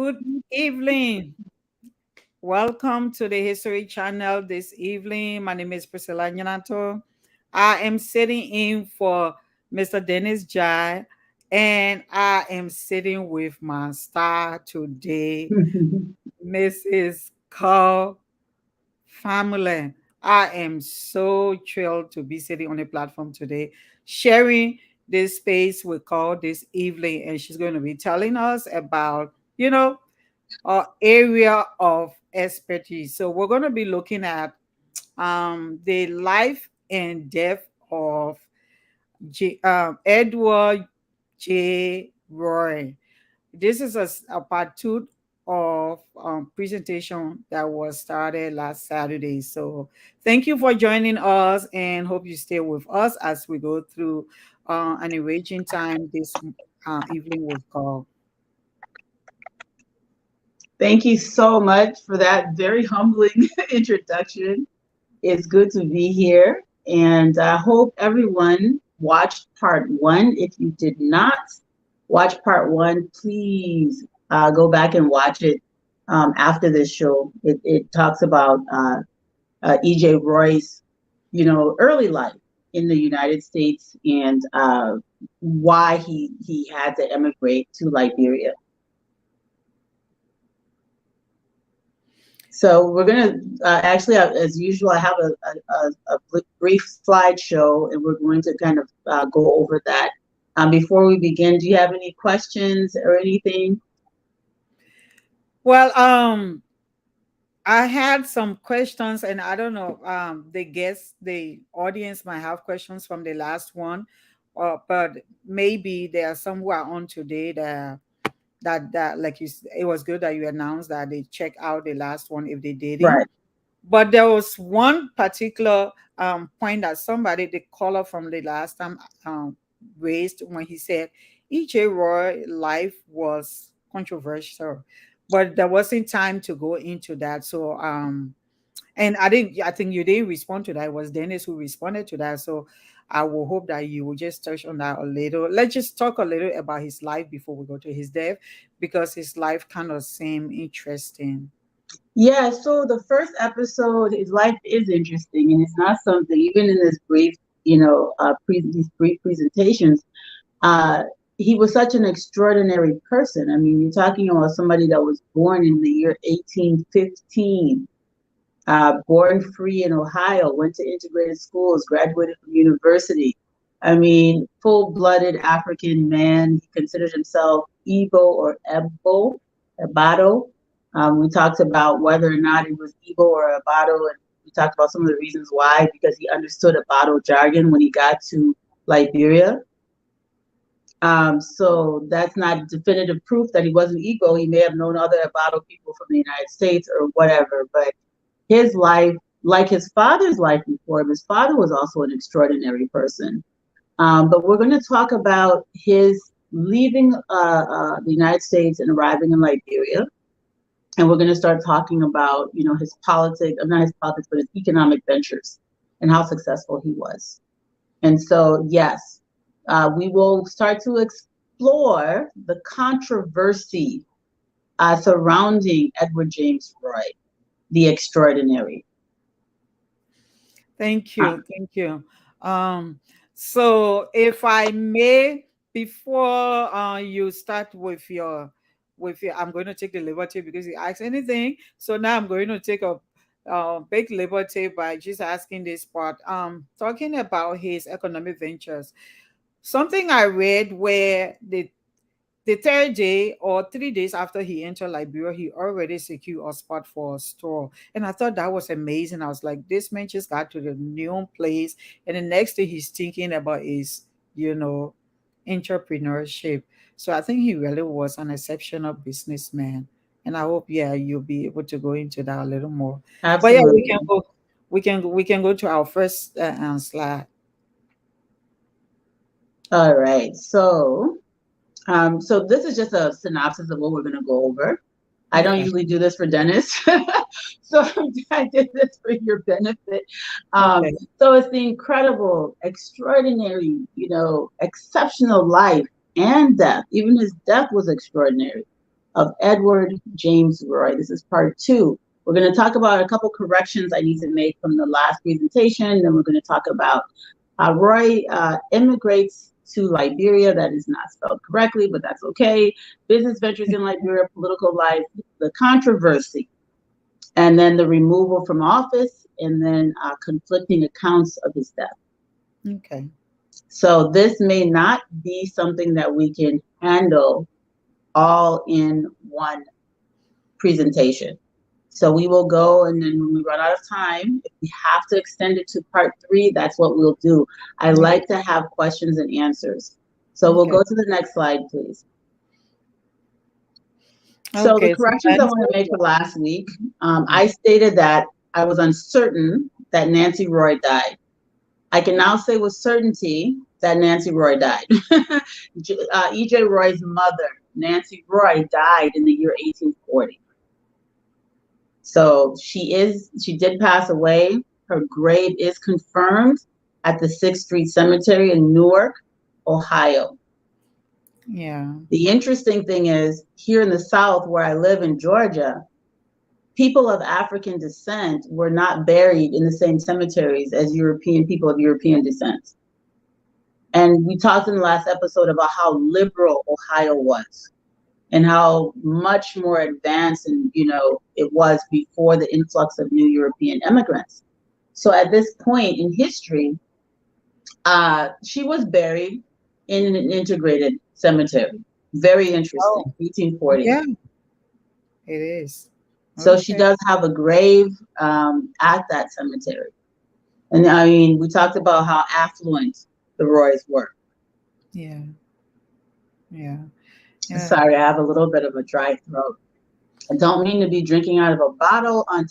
Good evening. Welcome to the History Channel this evening. My name is Priscilla Nyanato. I am sitting in for Mr. Dennis Jai, and I am sitting with my star today, Mrs. Carl Family. I am so thrilled to be sitting on the platform today, sharing this space we call this evening, and she's going to be telling us about, area of expertise. So we're going to be looking at the life and death of Edward J. Roy. This is a part two of presentation that was started last Saturday. So thank you for joining us and hope you stay with us as we go through an enriching time this evening with Carl. Thank you so much for that very humbling introduction. It's good to be here, and I hope everyone watched part one. If you did not watch part one, please go back and watch it after this show. It talks about E.J. Roy's, early life in the United States and why he had to emigrate to Liberia. So we're going to actually, as usual, I have a brief slideshow, and we're going to kind of go over that. Before we begin, do you have any questions or anything? Well, I had some questions, and I don't know. The audience might have questions from the last one, but maybe there are some who are on today that like it was good that you announced that they check out the last one if they didn't. Right. But there was one particular point that somebody, the caller from the last time, raised when he said E.J. Roy life was controversial, but there wasn't time to go into that. So and I think you didn't respond to that. It was Dennis who responded to that. So I will hope that you will just touch on that a little. Let's just talk a little about his life before we go to his death, because his life kind of seemed interesting. Yeah, so the first episode, his life is interesting, and it's not something, even in this brief, these brief presentations, uh, he was such an extraordinary person. I mean, you're talking about somebody that was born in the year 1815, born free in Ohio, went to integrated schools, graduated from university. I mean, full-blooded African man. He considered himself Igbo or Ebado. We talked about whether or not it was Igbo or Ebado, and we talked about some of the reasons why, because he understood Ebado jargon when he got to Liberia. So that's not definitive proof that he wasn't Igbo. He may have known other Ebado people from the United States or whatever, but his life, like his father's life before him, his father was also an extraordinary person. But we're going to talk about his leaving the United States and arriving in Liberia. And we're going to start talking about, his politics, not his politics, but his economic ventures and how successful he was. And so, yes, we will start to explore the controversy surrounding Edward James Roy, the extraordinary. Thank you. Thank you. So if I may, before you start with your I'm going to take the liberty because you asked anything. So now I'm going to take a big liberty by just asking this part. Talking about his economic ventures. Something I read where the third day or 3 days after he entered Liberia, he already secured a spot for a store. And I thought that was amazing. I was like, this man just got to the new place. And the next thing he's thinking about is, entrepreneurship. So I think he really was an exceptional businessman. And I hope, yeah, you'll be able to go into that a little more. But yeah, we can Absolutely. go. We can go to our first slide. All right. So this is just a synopsis of what we're going to go over. I don't Okay. usually do this for Dennis, so I did this for your benefit. Okay. So it's the incredible, extraordinary, exceptional life and death. Even his death was extraordinary of Edward James Roye. This is part 2. We're going to talk about a couple corrections I need to make from the last presentation. Then we're going to talk about how Roye immigrates to Liberia. That is not spelled correctly, but that's okay. Business ventures in Liberia, political life, the controversy, and then the removal from office, and then conflicting accounts of his death. Okay. So this may not be something that we can handle all in one presentation. So we will go, and then when we run out of time, if we have to extend it to part 3, that's what we'll do. I like to have questions and answers. So we'll go to the next slide, please. So the corrections I want to make for last week, I stated that I was uncertain that Nancy Roye died. I can now say with certainty that Nancy Roye died. E.J. Roye's mother, Nancy Roye, died in the year 1840. So she did pass away. Her grave is confirmed at the 6th Street Cemetery in Newark, Ohio. Yeah. The interesting thing is, here in the South, where I live in Georgia, people of African descent were not buried in the same cemeteries as European people of European descent. And we talked in the last episode about how liberal Ohio was and how much more advanced and it was before the influx of new European immigrants. So at this point in history, she was buried in an integrated cemetery. Very interesting. 1840. Yeah, it is. So she does have a grave at that cemetery. And I mean, we talked about how affluent the Royes were. Yeah. Sorry, I have a little bit of a dry throat. I don't mean to be drinking out of a bottle on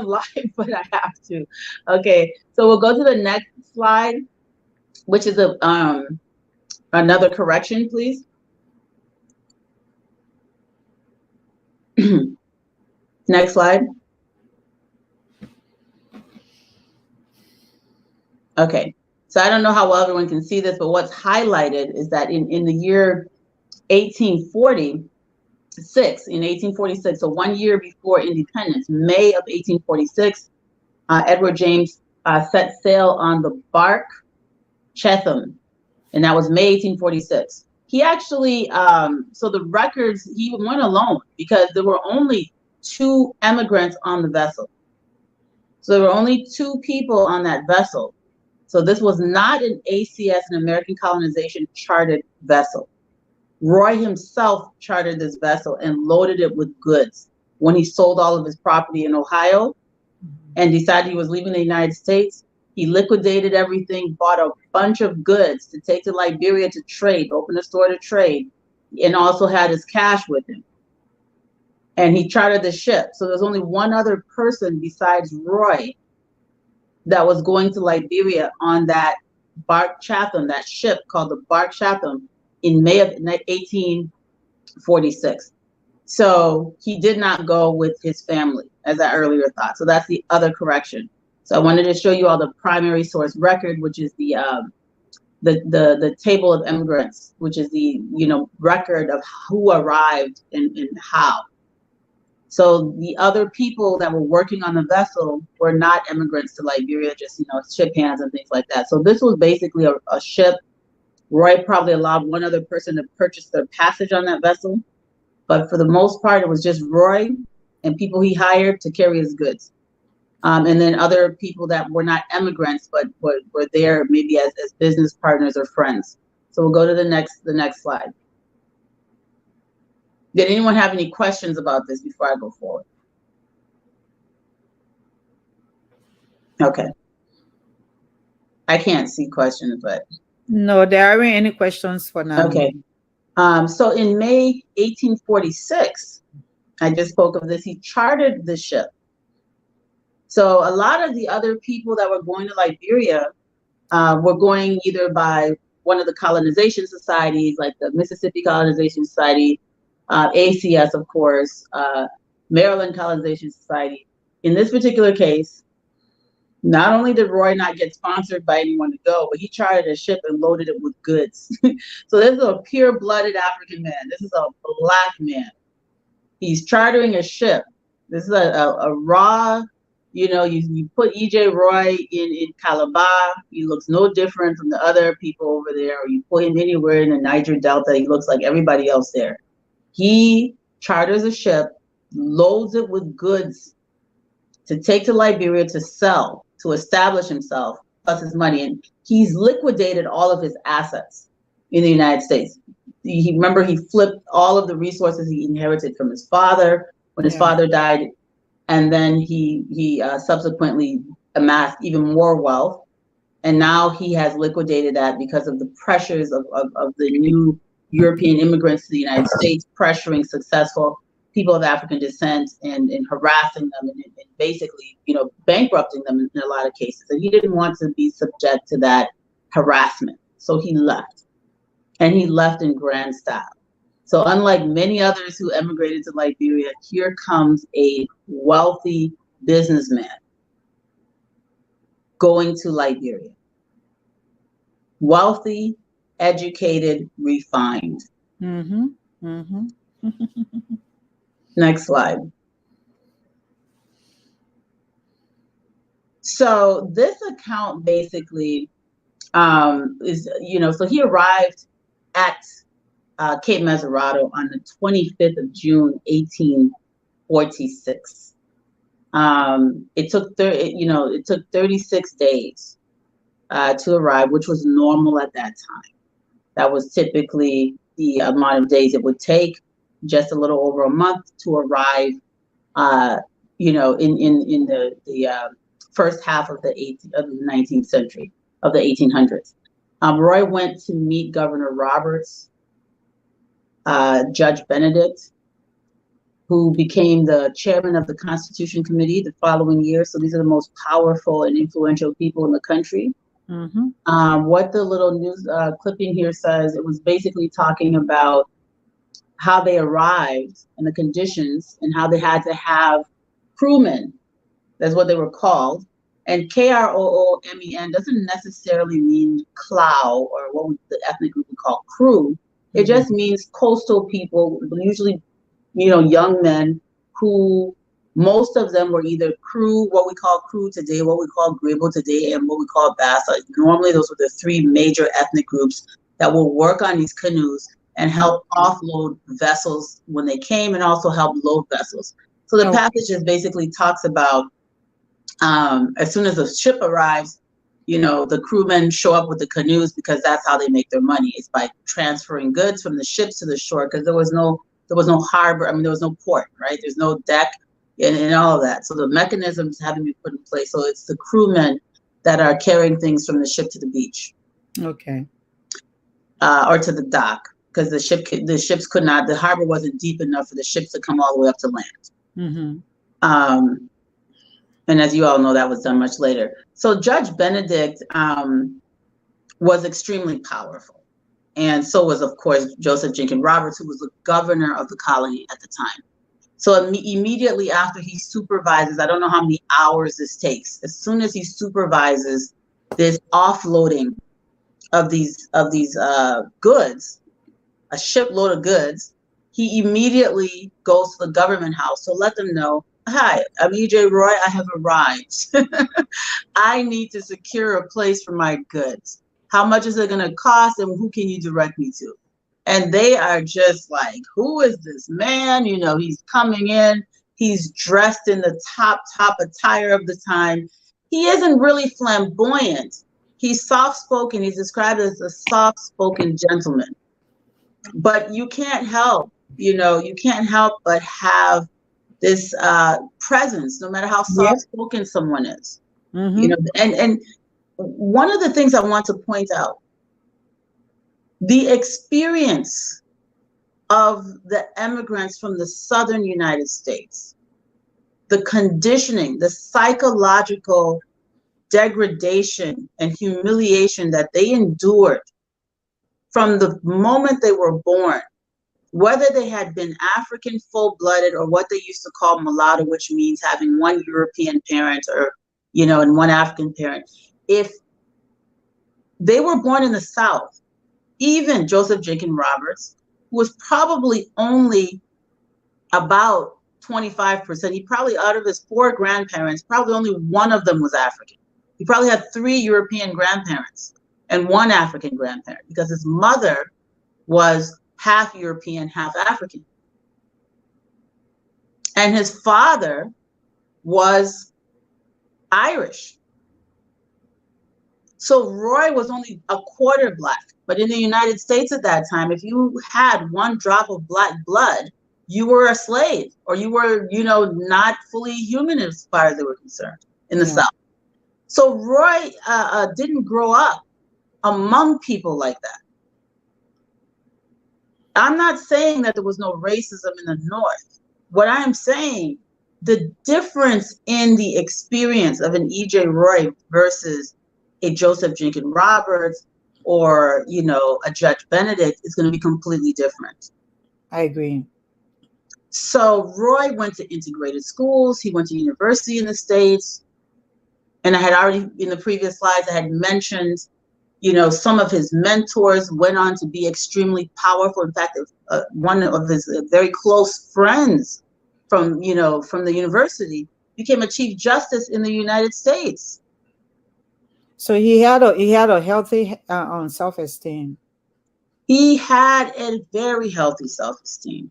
live, but I have to. Okay, so we'll go to the next slide, which is another correction, please. Next slide. Okay, so I don't know how well everyone can see this, but what's highlighted is that in the year 1846, so 1 year before independence, May of 1846, Edward James set sail on the bark Chatham, and that was May 1846. He actually, so the records, he went alone because there were only 2 immigrants on the vessel. So there were only 2 people on that vessel. So this was not an ACS, an American colonization chartered vessel. Roye himself chartered this vessel and loaded it with goods when he sold all of his property in Ohio and decided he was leaving the United States. He liquidated everything, bought a bunch of goods to take to Liberia to trade, open a store to trade, and also had his cash with him. And he chartered the ship. So there's only one other person besides Roye that was going to Liberia on that bark Chatham, that ship called the bark Chatham, in May of 1846. So he did not go with his family, as I earlier thought. So that's the other correction. So I wanted to show you all the primary source record, which is the table of immigrants, which is the record of who arrived and how. So the other people that were working on the vessel were not immigrants to Liberia, just ship hands and things like that. So this was basically a ship. Roye probably allowed one other person to purchase their passage on that vessel, but for the most part, it was just Roye and people he hired to carry his goods. And then other people that were not immigrants, but were there maybe as business partners or friends. So we'll go to the next slide. Did anyone have any questions about this before I go forward? Okay. I can't see questions, but. No, there aren't any questions for now. Okay. So in May 1846, I just spoke of this, he chartered the ship. So a lot of the other people that were going to Liberia were going either by one of the colonization societies, like the Mississippi Colonization Society, ACS, of course, Maryland Colonization Society. In this particular case, Not only did Roy not get sponsored by anyone to go, but he chartered a ship and loaded it with goods. So this is a pure-blooded African man. This is a black man. He's chartering a ship. This is a raw, you put EJ Roy in Calabar, he looks no different from the other people over there, or you put him anywhere in the Niger Delta, he looks like everybody else there. He charters a ship, loads it with goods to take to Liberia to sell, to establish himself, plus his money. And he's liquidated all of his assets in the United States. Remember, he flipped all of the resources he inherited from his father when his father died. And then he subsequently amassed even more wealth. And now he has liquidated that because of the pressures of the new European immigrants to the United States, pressuring successful people of African descent and harassing them and basically, bankrupting them in a lot of cases. And he didn't want to be subject to that harassment. So he left. And he left in grand style. So unlike many others who emigrated to Liberia, here comes a wealthy businessman going to Liberia. Wealthy, educated, refined. Mm-hmm. Mm-hmm. Next slide. So this account basically is, so he arrived at Cape Mesurado on the 25th of June, 1846. It took 36 days to arrive, which was normal at that time. That was typically the amount of days it would take, just a little over a month to arrive, in the first half of the 19th century, of the 1800s. Roy went to meet Governor Roberts, Judge Benedict, who became the chairman of the Constitution Committee the following year. So these are the most powerful and influential people in the country. Mm-hmm. What the little news clipping here says, it was basically talking about how they arrived and the conditions and how they had to have crewmen. That's what they were called. And KROOMEN doesn't necessarily mean clow or what the ethnic group would call crew. It just means coastal people, usually, young men who most of them were either crew, what we call crew today, what we call grebo today, and what we call bassa. Normally, those were the three major ethnic groups that will work on these canoes and help offload vessels when they came and also help load vessels. So the passage just basically talks about as soon as the ship arrives, the crewmen show up with the canoes because that's how they make their money. It's by transferring goods from the ships to the shore because there was no harbor. I mean, there was no port, right? There's no deck and all of that. So the mechanisms haven't been put in place. So it's the crewmen that are carrying things from the ship to the beach. Okay. Or to the dock because the ships could not, the harbor wasn't deep enough for the ships to come all the way up to land. Mm-hmm. And as you all know, that was done much later. So Judge Benedict was extremely powerful. And so was, of course, Joseph Jenkins Roberts, who was the governor of the colony at the time. So immediately after he supervises, I don't know how many hours this takes, as soon as he supervises this offloading of these goods, a shipload of goods, he immediately goes to the government house to let them know, hi, I'm EJ Roy, I have arrived. I need to secure a place for my goods. How much is it going to cost and who can you direct me to? And they are just like, who is this man? He's coming in, he's dressed in the top attire of the time. He isn't really flamboyant. He's soft-spoken. He's described as a soft-spoken gentleman. But you can't help but have this presence, no matter how soft-spoken someone is. Mm-hmm. And one of the things I want to point out, the experience of the immigrants from the southern United States, the conditioning, the psychological degradation and humiliation that they endured from the moment they were born, whether they had been African full-blooded or what they used to call mulatto, which means having one European parent or, and one African parent. If they were born in the South, even Joseph Jenkins Roberts, who was probably only about 25%, he probably, out of his 4 grandparents, probably only one of them was African. He probably had 3 European grandparents and 1 African grandparent, because his mother was half European, half African. And his father was Irish. So Roy was only a quarter Black. But in the United States at that time, if you had 1 drop of Black blood, you were a slave, or you were, not fully human as far as they were concerned in the Yeah. South. So Roy didn't grow up among people like that. I'm not saying that there was no racism in the North. What I am saying, the difference in the experience of an E.J. Roy versus a Joseph Jenkins Roberts or, a Judge Benedict is going to be completely different. I agree. So Roy went to integrated schools. He went to university in the States. And I had already, in the previous slides, I had mentioned, some of his mentors went on to be extremely powerful. In fact, one of his very close friends from the university became a chief justice in the United States. So he had a healthy self-esteem. He had a very healthy self-esteem.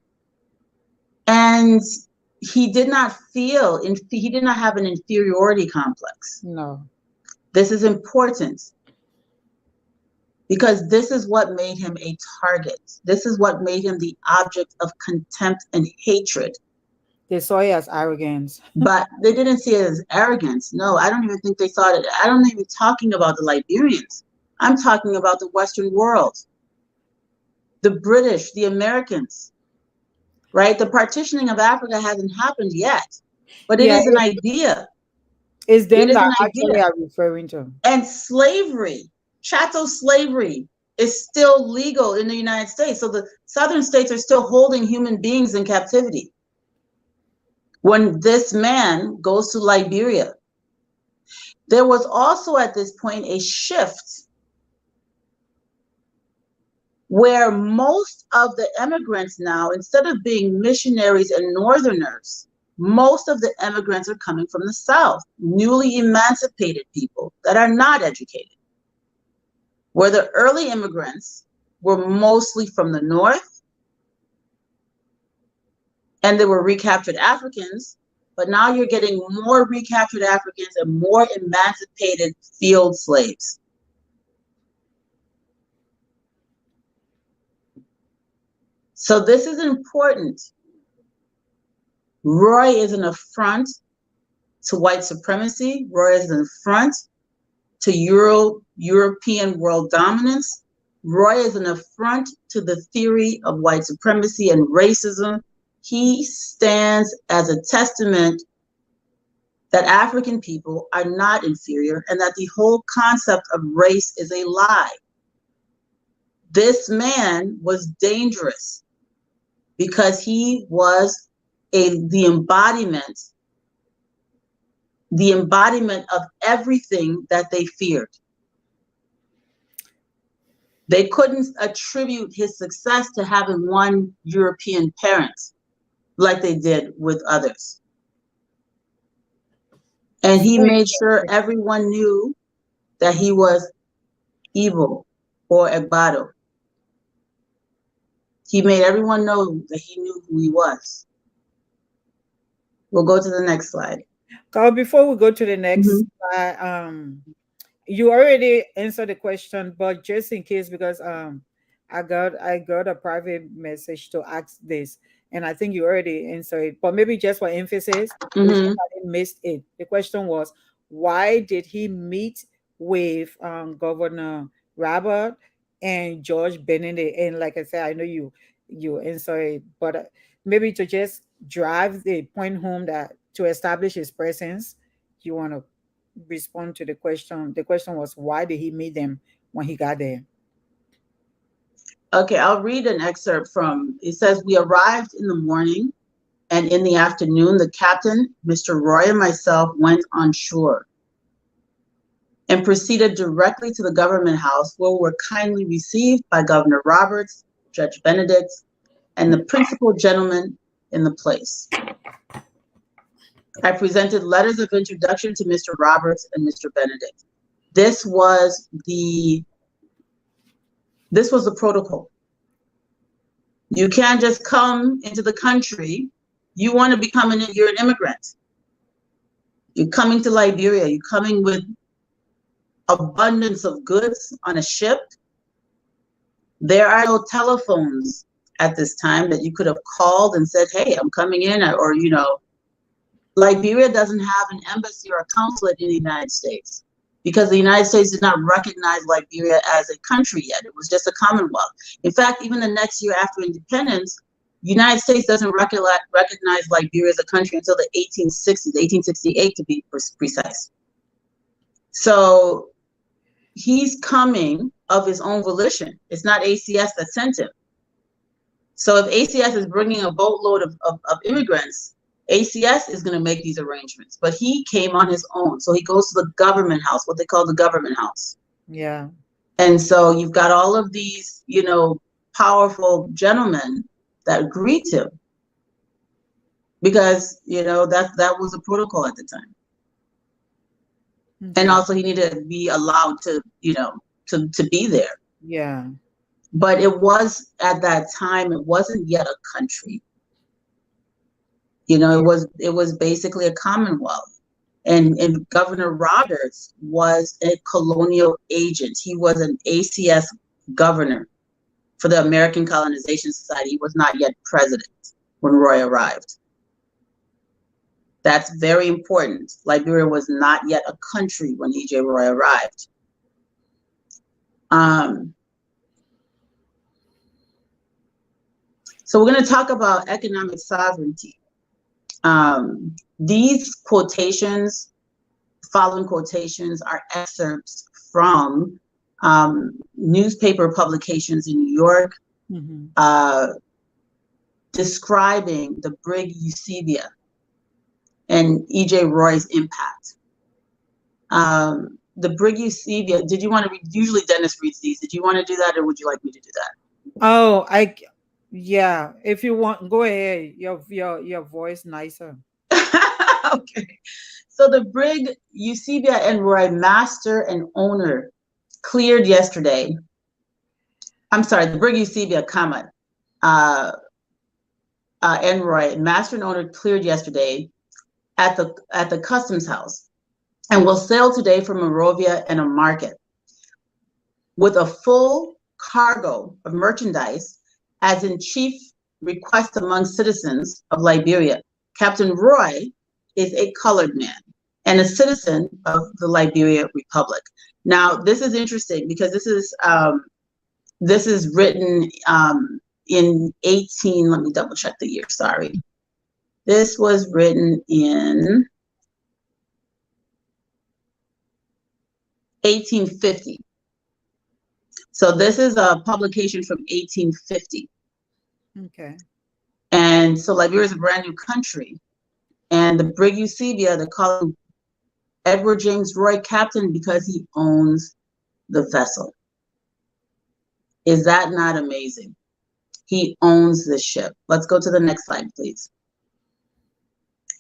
And he did not he did not have an inferiority complex. No. This is important, because this is what made him a target. This is what made him the object of contempt and hatred. They saw it as arrogance. But they didn't see it as arrogance. No, I don't even think they thought it. I don't even talking about the Liberians. I'm talking about the Western world, the British, the Americans, right? The partitioning of Africa hasn't happened yet, but it Yeah, is an idea. it's It them is that an actually idea. are referring to. And slavery, chattel slavery, is still legal in the United States. So the southern states are still holding human beings in captivity. When this man goes to Liberia, there was also at this point a shift where most of the immigrants now, instead of being missionaries and northerners, most of the immigrants are coming from the South, newly emancipated people that are not educated. Where the early immigrants were mostly from the North, and they were recaptured Africans, but now you're getting more recaptured Africans and more emancipated field slaves. So this is important. Roy is an affront to white supremacy. Roy is an affront to European world dominance. Roy is an affront to the theory of white supremacy and racism. He stands as a testament that African people are not inferior and that the whole concept of race is a lie. This man was dangerous because he was the embodiment of everything that they feared. They couldn't attribute his success to having 1 European parent like they did with others. And he made sure everyone knew that he was evil or Egbado. He made everyone know that he knew who he was. We'll go to the next slide. Carl, before we go to the next Mhm. slide, you already answered the question, but just in case, because I got a private message to ask this, and I think you already answered it, but maybe just for emphasis, in case Mhm. I didn't miss it. The question was, why did he meet with Governor Robert and George Benedict? And like I said, I know you answered it, but maybe to just drive the point home that to establish his presence, you want to respond to the question. The question was, why did he meet them when he got there? Okay, I'll read an excerpt from, it says, "We arrived in the morning, and in the afternoon, the captain, Mr. Roy, and myself went on shore. and proceeded directly to the government house, where were kindly received by Governor Roberts, Judge Benedict, and the principal gentlemen in the place. I presented letters of introduction to Mr. Roberts and Mr. Benedict. This was the protocol. You can't just come into the country. You want to become you're an immigrant. You're coming to Liberia. You're coming with abundance of goods on a ship. There are no telephones at this time that you could have called and said, hey, I'm coming in, or, Liberia doesn't have an embassy or a consulate in the United States because the United States did not recognize Liberia as a country yet. It was just a commonwealth. In fact, even the next year after independence, the United States doesn't recognize Liberia as a country until the 1860s, 1868 to be precise. So he's coming of his own volition. It's not ACS that sent him. So if ACS is bringing a boatload of immigrants, ACS is going to make these arrangements. But he came on his own. So he goes to the government house, what they call the government house. Yeah. And so you've got all of these, powerful gentlemen that greet him because, that was a protocol at the time. Okay. And also he needed to be allowed to, to be there. Yeah. But it was at that time, it wasn't yet a country. It was basically a commonwealth. And Governor Roberts was a colonial agent. He was an ACS governor for the American Colonization Society. He was not yet president when Roye arrived. That's very important. Liberia was not yet a country when E.J. Roye arrived. So we're going to talk about economic sovereignty. These quotations, following quotations, are excerpts from newspaper publications in New York, describing the brig Eusebia and E.J. Roy's impact. The brig Eusebia, did you want to read? Usually Dennis reads these. Did you want to do that, or would you like me to do that? Oh, yeah. If you want, go ahead. Your voice nicer. Okay. So the brig Eusebia and Roy, master and owner, cleared yesterday. I'm sorry, the brig Eusebia, and Roy, master and owner, cleared yesterday at the customs house, and will sail today from Monrovia and a market with a full cargo of merchandise, as in chief request among citizens of Liberia. Captain Roy is a colored man and a citizen of the Liberia Republic. Now, this is interesting because this is written in 18. Let me double check the year. Sorry, this was written in 1850. So this is a publication from 1850. Okay. And so Liberia is a brand new country. And the brig Eusebia, they call him Edward James Roy captain because he owns the vessel. Is that not amazing? He owns the ship. Let's go to the next slide, please.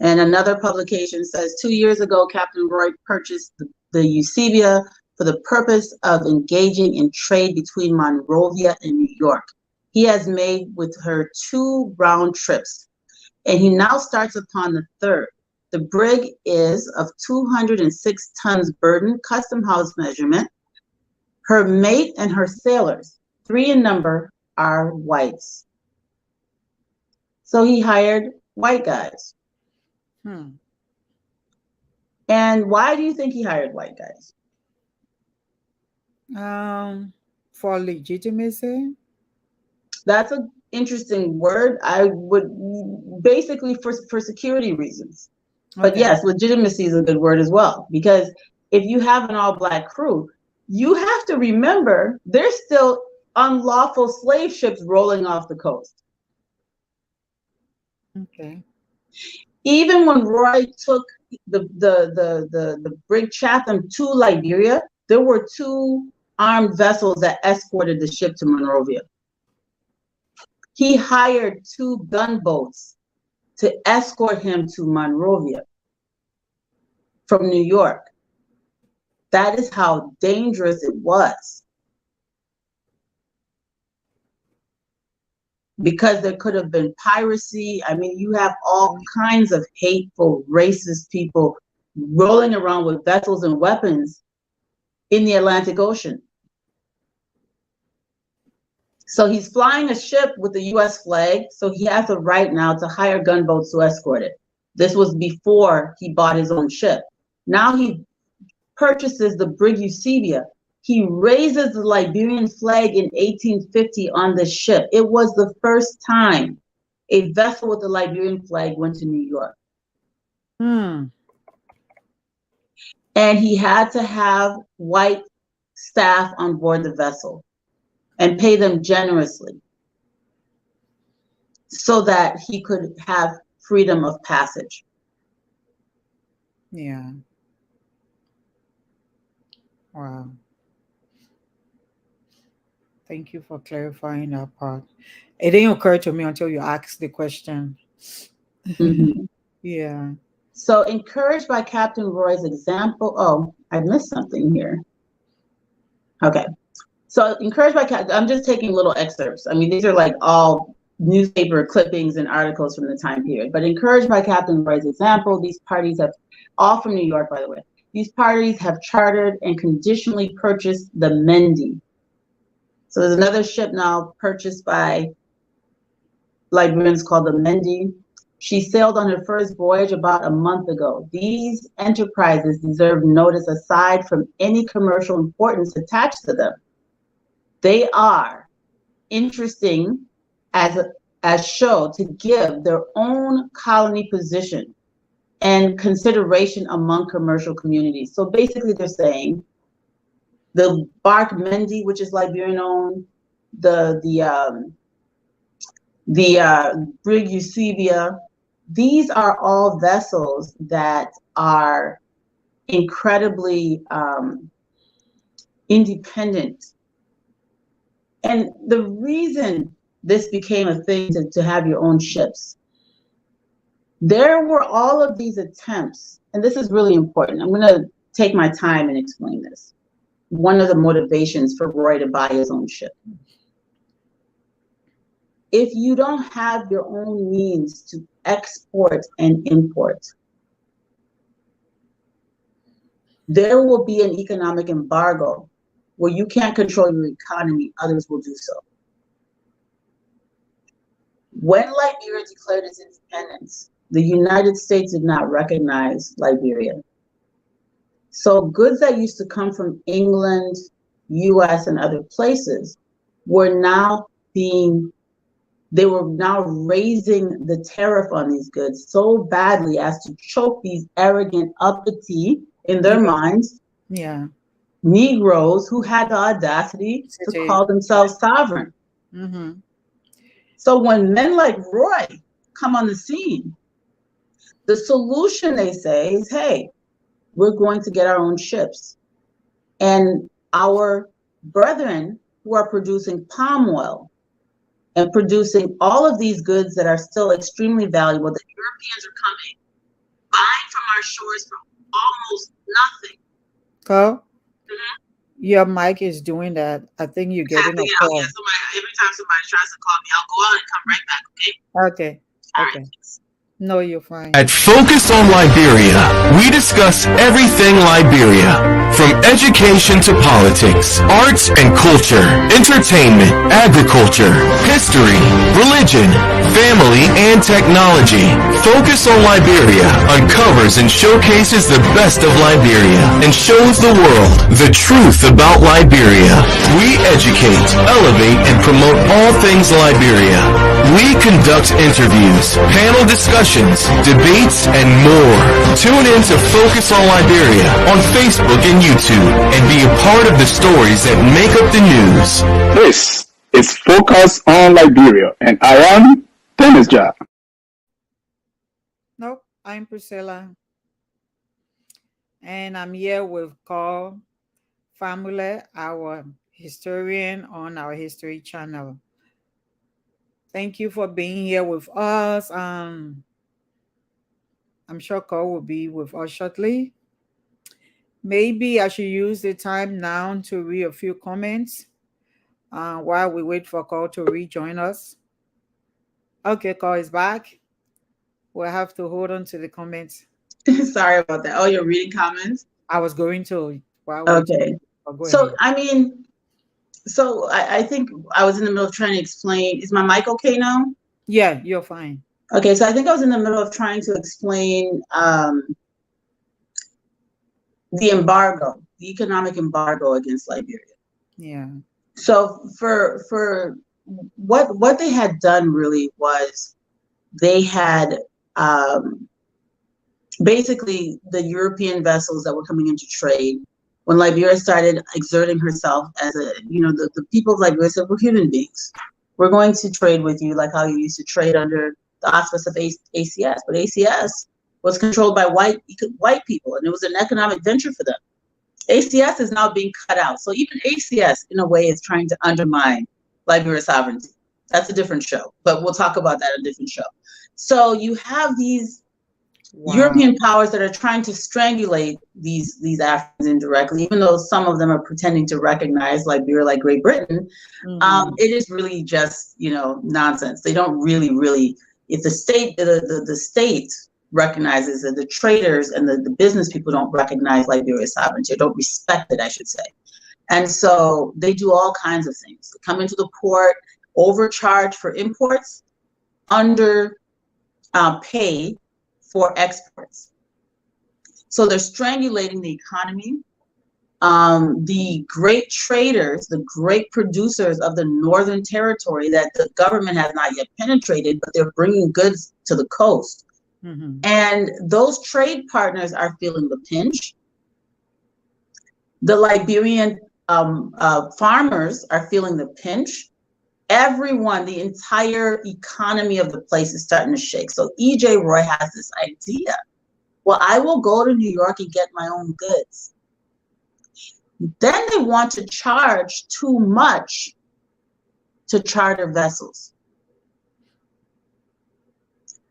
And another publication says, 2 years ago, Captain Roy purchased the Eusebia for the purpose of engaging in trade between Monrovia and New York. He has made with her 2 round trips, and he now starts upon the 3rd. The brig is of 206 tons burden, custom house measurement. Her mate and her sailors, 3 in number, are whites. So he hired white guys. And why do you think he hired white guys? For legitimacy. That's an interesting word. I would basically for security reasons. But Okay. yes, legitimacy is a good word as well, because if you have an all-black crew, you have to remember there's still unlawful slave ships rolling off the coast. Okay. Even when Roy took the brig Chatham to Liberia, there were 2 armed vessels that escorted the ship to Monrovia. He hired 2 gunboats to escort him to Monrovia from New York. That is how dangerous it was. Because there could have been piracy. I mean, you have all kinds of hateful, racist people rolling around with vessels and weapons in the Atlantic Ocean. So he's flying a ship with the US flag, so he has a right now to hire gunboats to escort it. This was before he bought his own ship. Now he purchases the brig Eusebia. He raises the Liberian flag in 1850 on the ship. It was the first time a vessel with the Liberian flag went to New York. And he had to have white staff on board the vessel and pay them generously so that he could have freedom of passage. Yeah. Wow. Thank you for clarifying that part. It didn't occur to me until you asked the question. Yeah. So encouraged by Captain Roy's example. Oh, I missed something here. Okay. So encouraged by Captain, I'm just taking little excerpts. I mean, these are like all newspaper clippings and articles from the time period. But encouraged by Captain Roy's example, these parties have, all from New York, by the way, these parties have chartered and conditionally purchased the Mendy. So there's another ship now purchased by Liberians called the Mendy. She sailed on her first voyage about a month ago. These enterprises deserve notice aside from any commercial importance attached to them. They are interesting as show to give their own colony position and consideration among commercial communities. So basically they're saying the bark Mendy, which is Liberian owned, the brig Eusebia, these are all vessels that are incredibly independent. And the reason this became a thing to have your own ships, there were all of these attempts, and this is really important. I'm going to take my time and explain this. One of the motivations for Roy to buy his own ship. If you don't have your own means to export and import, there will be an economic embargo where you can't control your economy, others will do so. When Liberia declared its independence, the United States did not recognize Liberia. So goods that used to come from England, US, and other places were now raising the tariff on these goods so badly as to choke these arrogant uppity, in their minds, Negroes who had the audacity to call themselves sovereign. So when men like Roy come on the scene, the solution, they say, is, hey, we're going to get our own ships. And our brethren who are producing palm oil and producing all of these goods that are still extremely valuable, the Europeans are coming, buying from our shores for almost nothing. Carl, your mic is doing that. I think you're getting a call. Yeah, every time somebody tries to call me, I'll go out and come right back, okay? Okay. Okay. No, you're fine. At Focus on Liberia, we discuss everything Liberia, from education to politics, arts and culture, entertainment, agriculture, history, religion, family, and technology. Focus on Liberia uncovers and showcases the best of Liberia and shows the world the truth about Liberia. We educate, elevate, and promote all things Liberia. We conduct interviews, panel discussions, debates, and more. Tune in to Focus on Liberia on Facebook and YouTube and be a part of the stories that make up the news. This is Focus on Liberia, and I am Dennis Jack. Nope, I'm Priscilla. And I'm here with Carl Family, our historian on our history channel. Thank you for being here with us. I'm sure Carl will be with us shortly. Maybe I should use the time now to read a few comments while we wait for Carl to rejoin us. Okay, Carl is back. We'll have to hold on to the comments. Sorry about that. Oh, you're reading comments? I was going to while waiting. Okay. Oh, go So, ahead. I mean, I think I was in the middle of trying to explain. Is my mic okay now? Yeah, you're fine. Okay, so I think I was in the middle of trying to explain the embargo, the economic embargo against Liberia. Yeah. So for what they had done really was they had basically the European vessels that were coming into trade. When Liberia started exerting herself as the people of Liberia said, we're human beings. We're going to trade with you like how you used to trade under the auspice of ACS. But ACS was controlled by white people, and it was an economic venture for them. ACS is now being cut out. So even ACS, in a way, is trying to undermine Liberia's sovereignty. That's a different show, but we'll talk about that in a different show. So you have these European powers that are trying to strangulate these Africans indirectly, even though some of them are pretending to recognize Liberia like Great Britain. It is really just nonsense. They don't really. If the state recognizes that the traders and the business people don't recognize Liberia's sovereignty or don't respect it, I should say. And so they do all kinds of things. They come into the port, overcharge for imports, under pay for exports. So they're strangulating the economy. The great traders, the great producers of the Northern Territory that the government has not yet penetrated, but they're bringing goods to the coast. Mm-hmm. And those trade partners are feeling the pinch. The Liberian farmers are feeling the pinch. Everyone, the entire economy of the place is starting to shake. So E.J. Roye has this idea. Well, I will go to New York and get my own goods. Then they want to charge too much to charter vessels.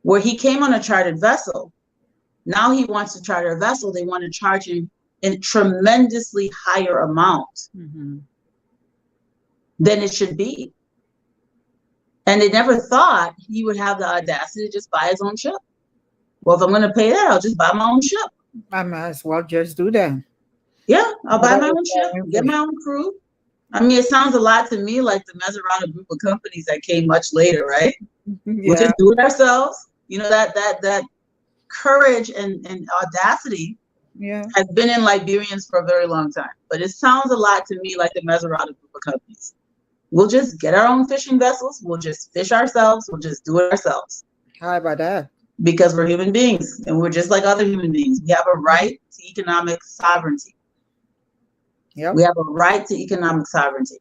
Where he came on a chartered vessel, now he wants to charter a vessel. They want to charge him a tremendously higher amount than it should be. And they never thought he would have the audacity to just buy his own ship. Well, if I'm going to pay that, I'll just buy my own ship. I might as well just do that. Yeah, I'll buy my own ship, get my own crew. I mean, it sounds a lot to me like the Maserati group of companies that came much later, right? Yeah. We'll just do it ourselves. That courage and audacity has been in Liberians for a very long time. But it sounds a lot to me like the Maserati group of companies. We'll just get our own fishing vessels. We'll just fish ourselves. We'll just do it ourselves. How about that? Because we're human beings and we're just like other human beings. We have a right to economic sovereignty. Yep. We have a right to economic sovereignty.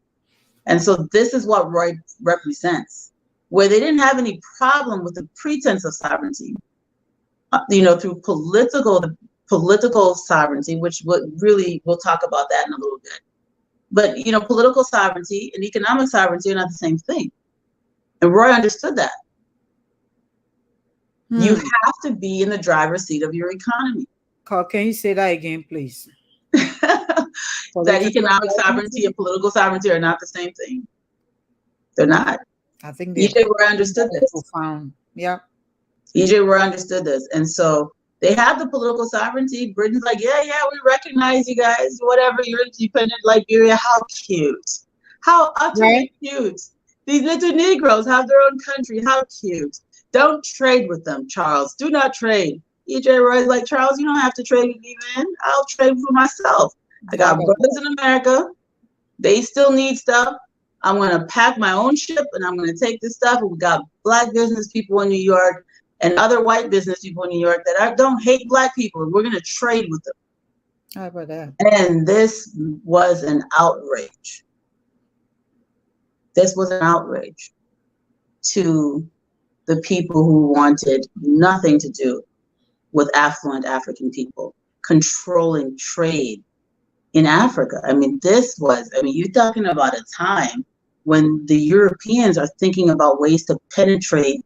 And so this is what Roye represents, where they didn't have any problem with the pretense of sovereignty, through political sovereignty, which we'll talk about that in a little bit. But, political sovereignty and economic sovereignty are not the same thing. And Roye understood that. You have to be in the driver's seat of your economy. Carl, can you say that again, please? That economic sovereignty and political sovereignty are not the same thing. They're not. I think E.J. Roye understood this. Profound. Yeah. E.J. Roye understood this. And so they have the political sovereignty. Britain's like, yeah, we recognize you guys. Whatever, you're independent Liberia. How cute. How utterly cute. These little Negroes have their own country. How cute. Don't trade with them, Charles. Do not trade. E.J. Roye's like, Charles, you don't have to trade with me, man. I'll trade for myself. I got brothers in America. They still need stuff. I'm going to pack my own ship and I'm going to take this stuff. And we got Black business people in New York and other white business people in New York that don't hate Black people. And we're going to trade with them. How about that? And this was an outrage. This was an outrage to the people who wanted nothing to do with affluent African people. controlling trade in Africa. I mean, you're talking about a time when the Europeans are thinking about ways to penetrate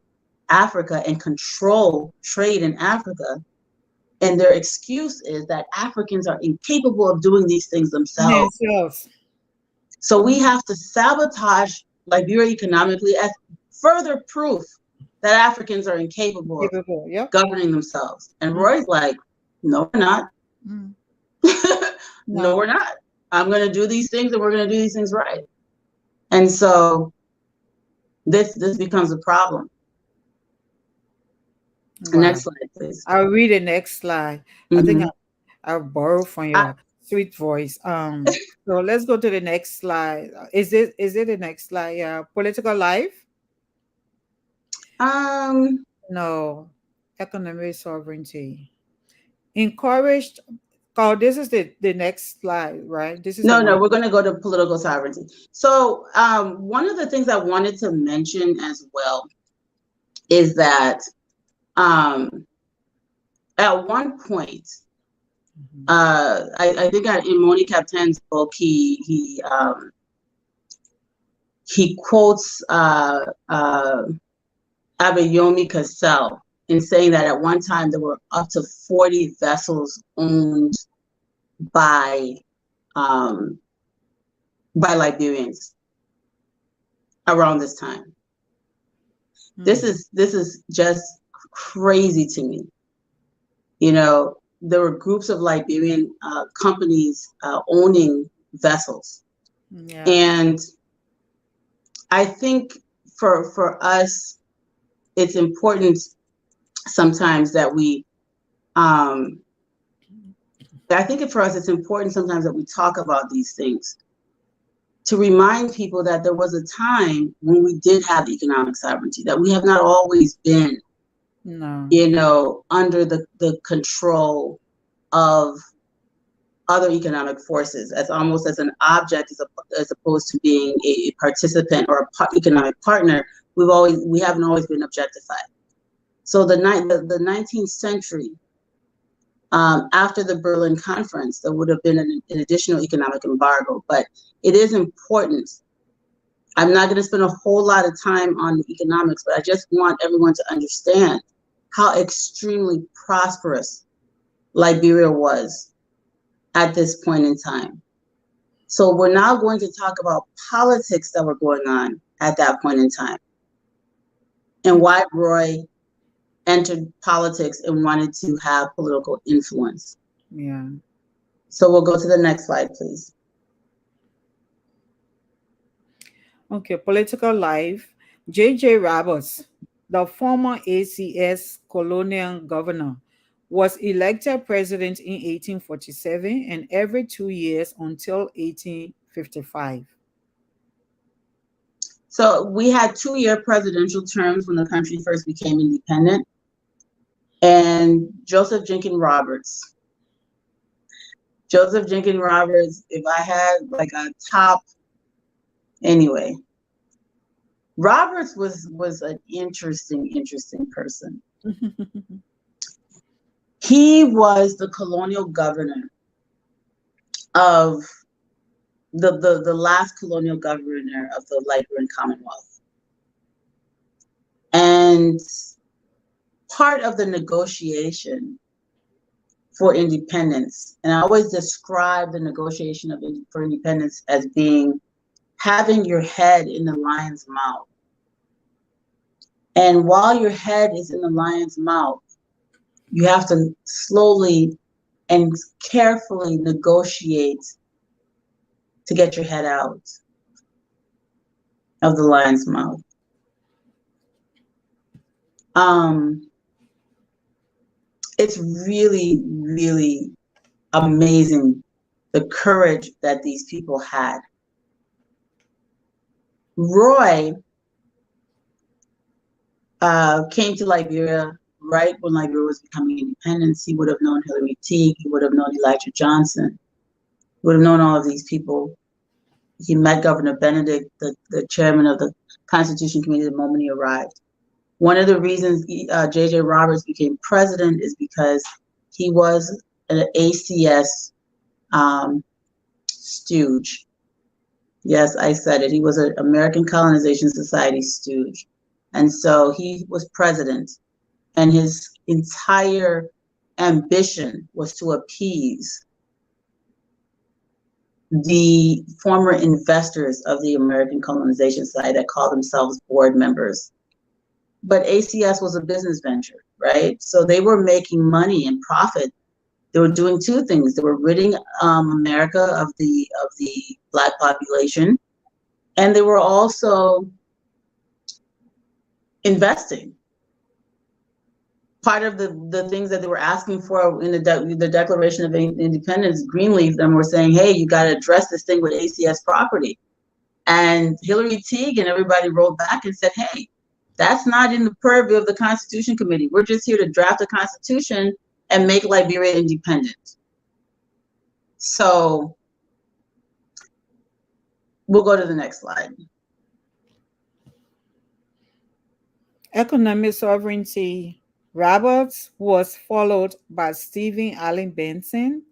Africa and control trade in Africa. And their excuse is that Africans are incapable of doing these things themselves. Yes. So we have to sabotage Liberia economically as further proof that Africans are incapable of governing themselves. And Roy's like, no, we're not. No, we're not. I'm going to do these things, and we're going to do these things right. And so this becomes a problem. Wow. Next slide, please. I'll read the next slide. I think I'll borrow from your sweet voice. So let's go to the next slide. Is it the next slide? Yeah. Political life? No. Economic sovereignty. Encouraged. Oh, this is the next slide, right? This is no, we're going to go to political sovereignty. So one of the things I wanted to mention as well is that at one point, I think in Moni Captain's book, he quotes Abayomi Cassell in saying that at one time there were up to 40 vessels owned by Liberians around this time. This is just crazy to me. You know, there were groups of Liberian companies owning vessels. Yeah. And I think for us, it's important sometimes that we, it's important sometimes that we talk about these things to remind people that there was a time when we did have economic sovereignty, that we have not always been, under the control of other economic forces, as almost as an object, as opposed to being a participant or economic partner. We haven't always been objectified. So the 19th century, after the Berlin Conference, there would have been an additional economic embargo. But it is important. I'm not going to spend a whole lot of time on the economics, but I just want everyone to understand how extremely prosperous Liberia was at this point in time. So we're now going to talk about politics that were going on at that point in time, and why Roye entered politics and wanted to have political influence. Yeah. So we'll go to the next slide, please. Okay, political life. J.J. Roberts, the former ACS colonial governor, was elected president in 1847 and every 2 years until 1855. So we had 2-year presidential terms when the country first became independent. And Joseph Jenkins Roberts, if I had like a top, anyway, Roberts was an interesting person. He was the colonial governor of the last colonial governor of the Liberian Commonwealth. And part of the negotiation for independence, and I always describe the negotiation for independence as being having your head in the lion's mouth. And while your head is in the lion's mouth, you have to slowly and carefully negotiate to get your head out of the lion's mouth. It's really, really amazing the courage that these people had. Roye came to Liberia right when Liberia was becoming independent. He would have known Hilary Teague. He would have known Elijah Johnson. He would have known all of these people. He met Governor Benedict, the chairman of the Constitution Committee, the moment he arrived. One of the reasons J.J. Roberts became president is because he was an ACS stooge. Yes, I said it. He was an American Colonization Society stooge. And so he was president, and his entire ambition was to appease the former investors of the American Colonization Society that call themselves board members. But ACS was a business venture, right? So they were making money and profit. They were doing two things. They were ridding America of the Black population, and they were also investing. Part of the things that they were asking for in the Declaration of Independence, Greenleaf, them were saying, hey, you got to address this thing with ACS property. And Hillary Teague and everybody wrote back and said, hey, that's not in the purview of the Constitution Committee. We're just here to draft a constitution and make Liberia independent. So we'll go to the next slide. Economic sovereignty. Roberts was followed by Stephen Allen Benson,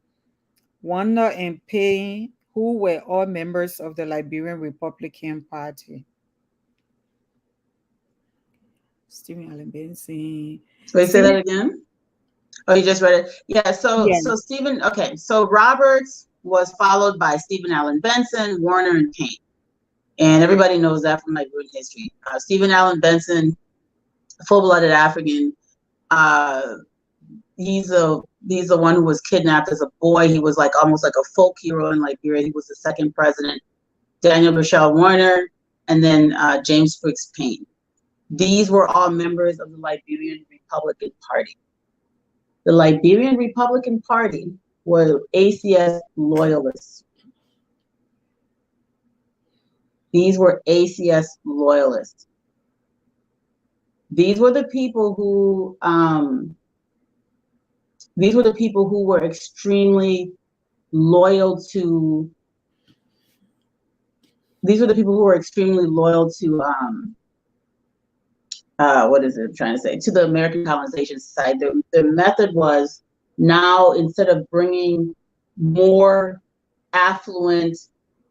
Warner, and Payne, who were all members of the Liberian Republican Party. Stephen Allen Benson. Wait, say that again? Oh, you just read it? Yeah, so Stephen, okay, so Roberts was followed by Stephen Allen Benson, Warner, and Payne. And everybody knows that from Liberian history. Stephen Allen Benson, full-blooded African. He's the one who was kidnapped as a boy. He was like almost like a folk hero in Liberia. He was the second president. Daniel Rochelle Warner, and then James Briggs Payne. These were all members of the Liberian Republican Party. The Liberian Republican Party were ACS loyalists. These were ACS loyalists. These were the people who were extremely loyal to. These were the people who were extremely loyal to. What is it I'm trying to say? To the American Colonization Society. Their method was now, instead of bringing more affluent,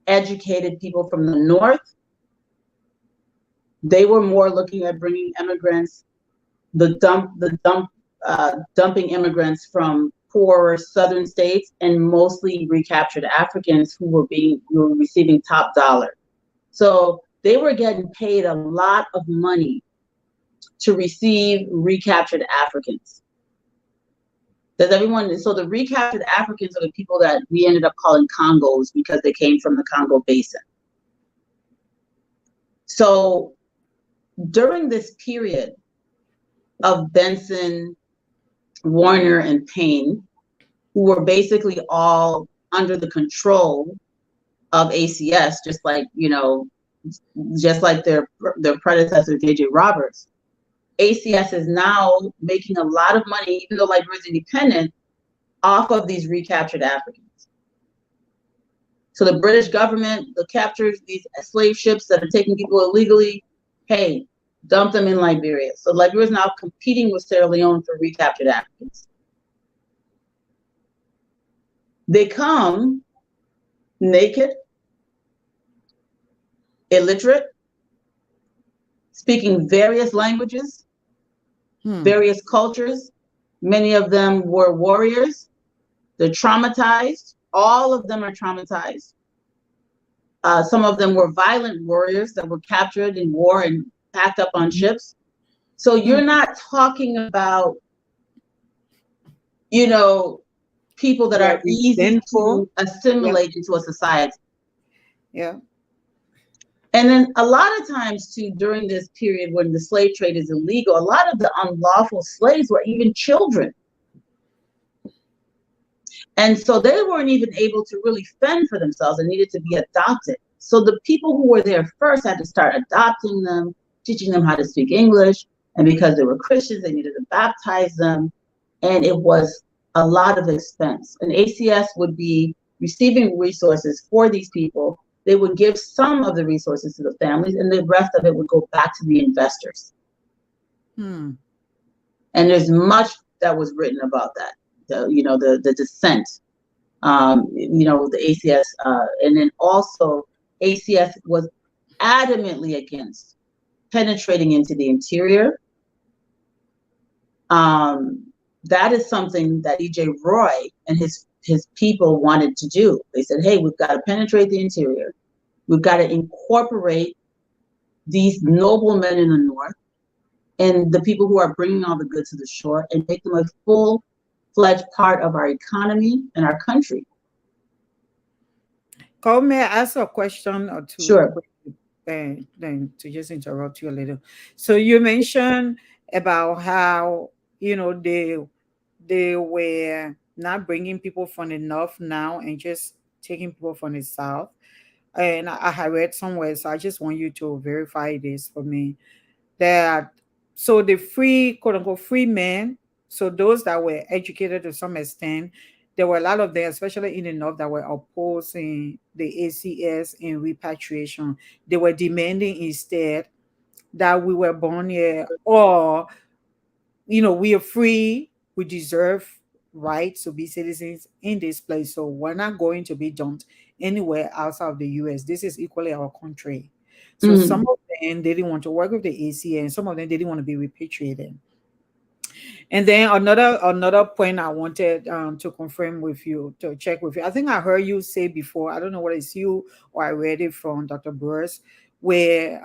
educated people from the north, they were more looking at bringing immigrants, dumping immigrants from poorer southern states, and mostly recaptured Africans who were receiving top dollar. So they were getting paid a lot of money to receive recaptured Africans. Does everyone? So the recaptured Africans are the people that we ended up calling Congos because they came from the Congo Basin. So during this period of Benson, Warner, and Payne, who were basically all under the control of ACS, just like their predecessor, J.J. Roberts, ACS is now making a lot of money, even though Liberia is independent, off of these recaptured Africans. So the British government captures these slave ships that are taking people illegally. Hey, dump them in Liberia. So Liberia is now competing with Sierra Leone for recaptured Africans. They come naked, illiterate, speaking various languages, various cultures. Many of them were warriors. They're traumatized. All of them are traumatized. Some of them were violent warriors that were captured in war and packed up on ships. So you're not talking about, people that are easy to assimilate into a society. Yeah. And then a lot of times too, during this period when the slave trade is illegal, a lot of the unlawful slaves were even children. And so they weren't even able to really fend for themselves and needed to be adopted. So the people who were there first had to start adopting them, teaching them how to speak English. And because they were Christians, they needed to baptize them. And it was a lot of expense. And ACS would be receiving resources for these people. They would give some of the resources to the families, and the rest of it would go back to the investors. And there's much that was written about that. the descent. The ACS, and then also ACS was adamantly against penetrating into the interior. That is something that E.J. Roye and his people wanted to do. They said, hey, we've got to penetrate the interior. We've got to incorporate these noblemen in the north and the people who are bringing all the goods to the shore and make them a full-fledged part of our economy and our country. Cole, may I ask a question or two? Sure. Then to just interrupt you a little. So you mentioned about how they were not bringing people from the north now and just taking people from the south. And I had read somewhere, so I just want you to verify this for me. That so the free, quote unquote, free men, so those that were educated to some extent, there were a lot of them, especially in the north, that were opposing the ACS in repatriation. They were demanding instead that we were born here, or we are free, we deserve rights to be citizens in this place, so we're not going to be dumped anywhere outside of the US. This is equally our country. So some of them, they didn't want to work with the ACA, and some of them, they didn't want to be repatriated. And then another point I wanted to confirm with you, to check with you. I think I heard you say before, I don't know whether it's you or I read it from Dr. Burris, where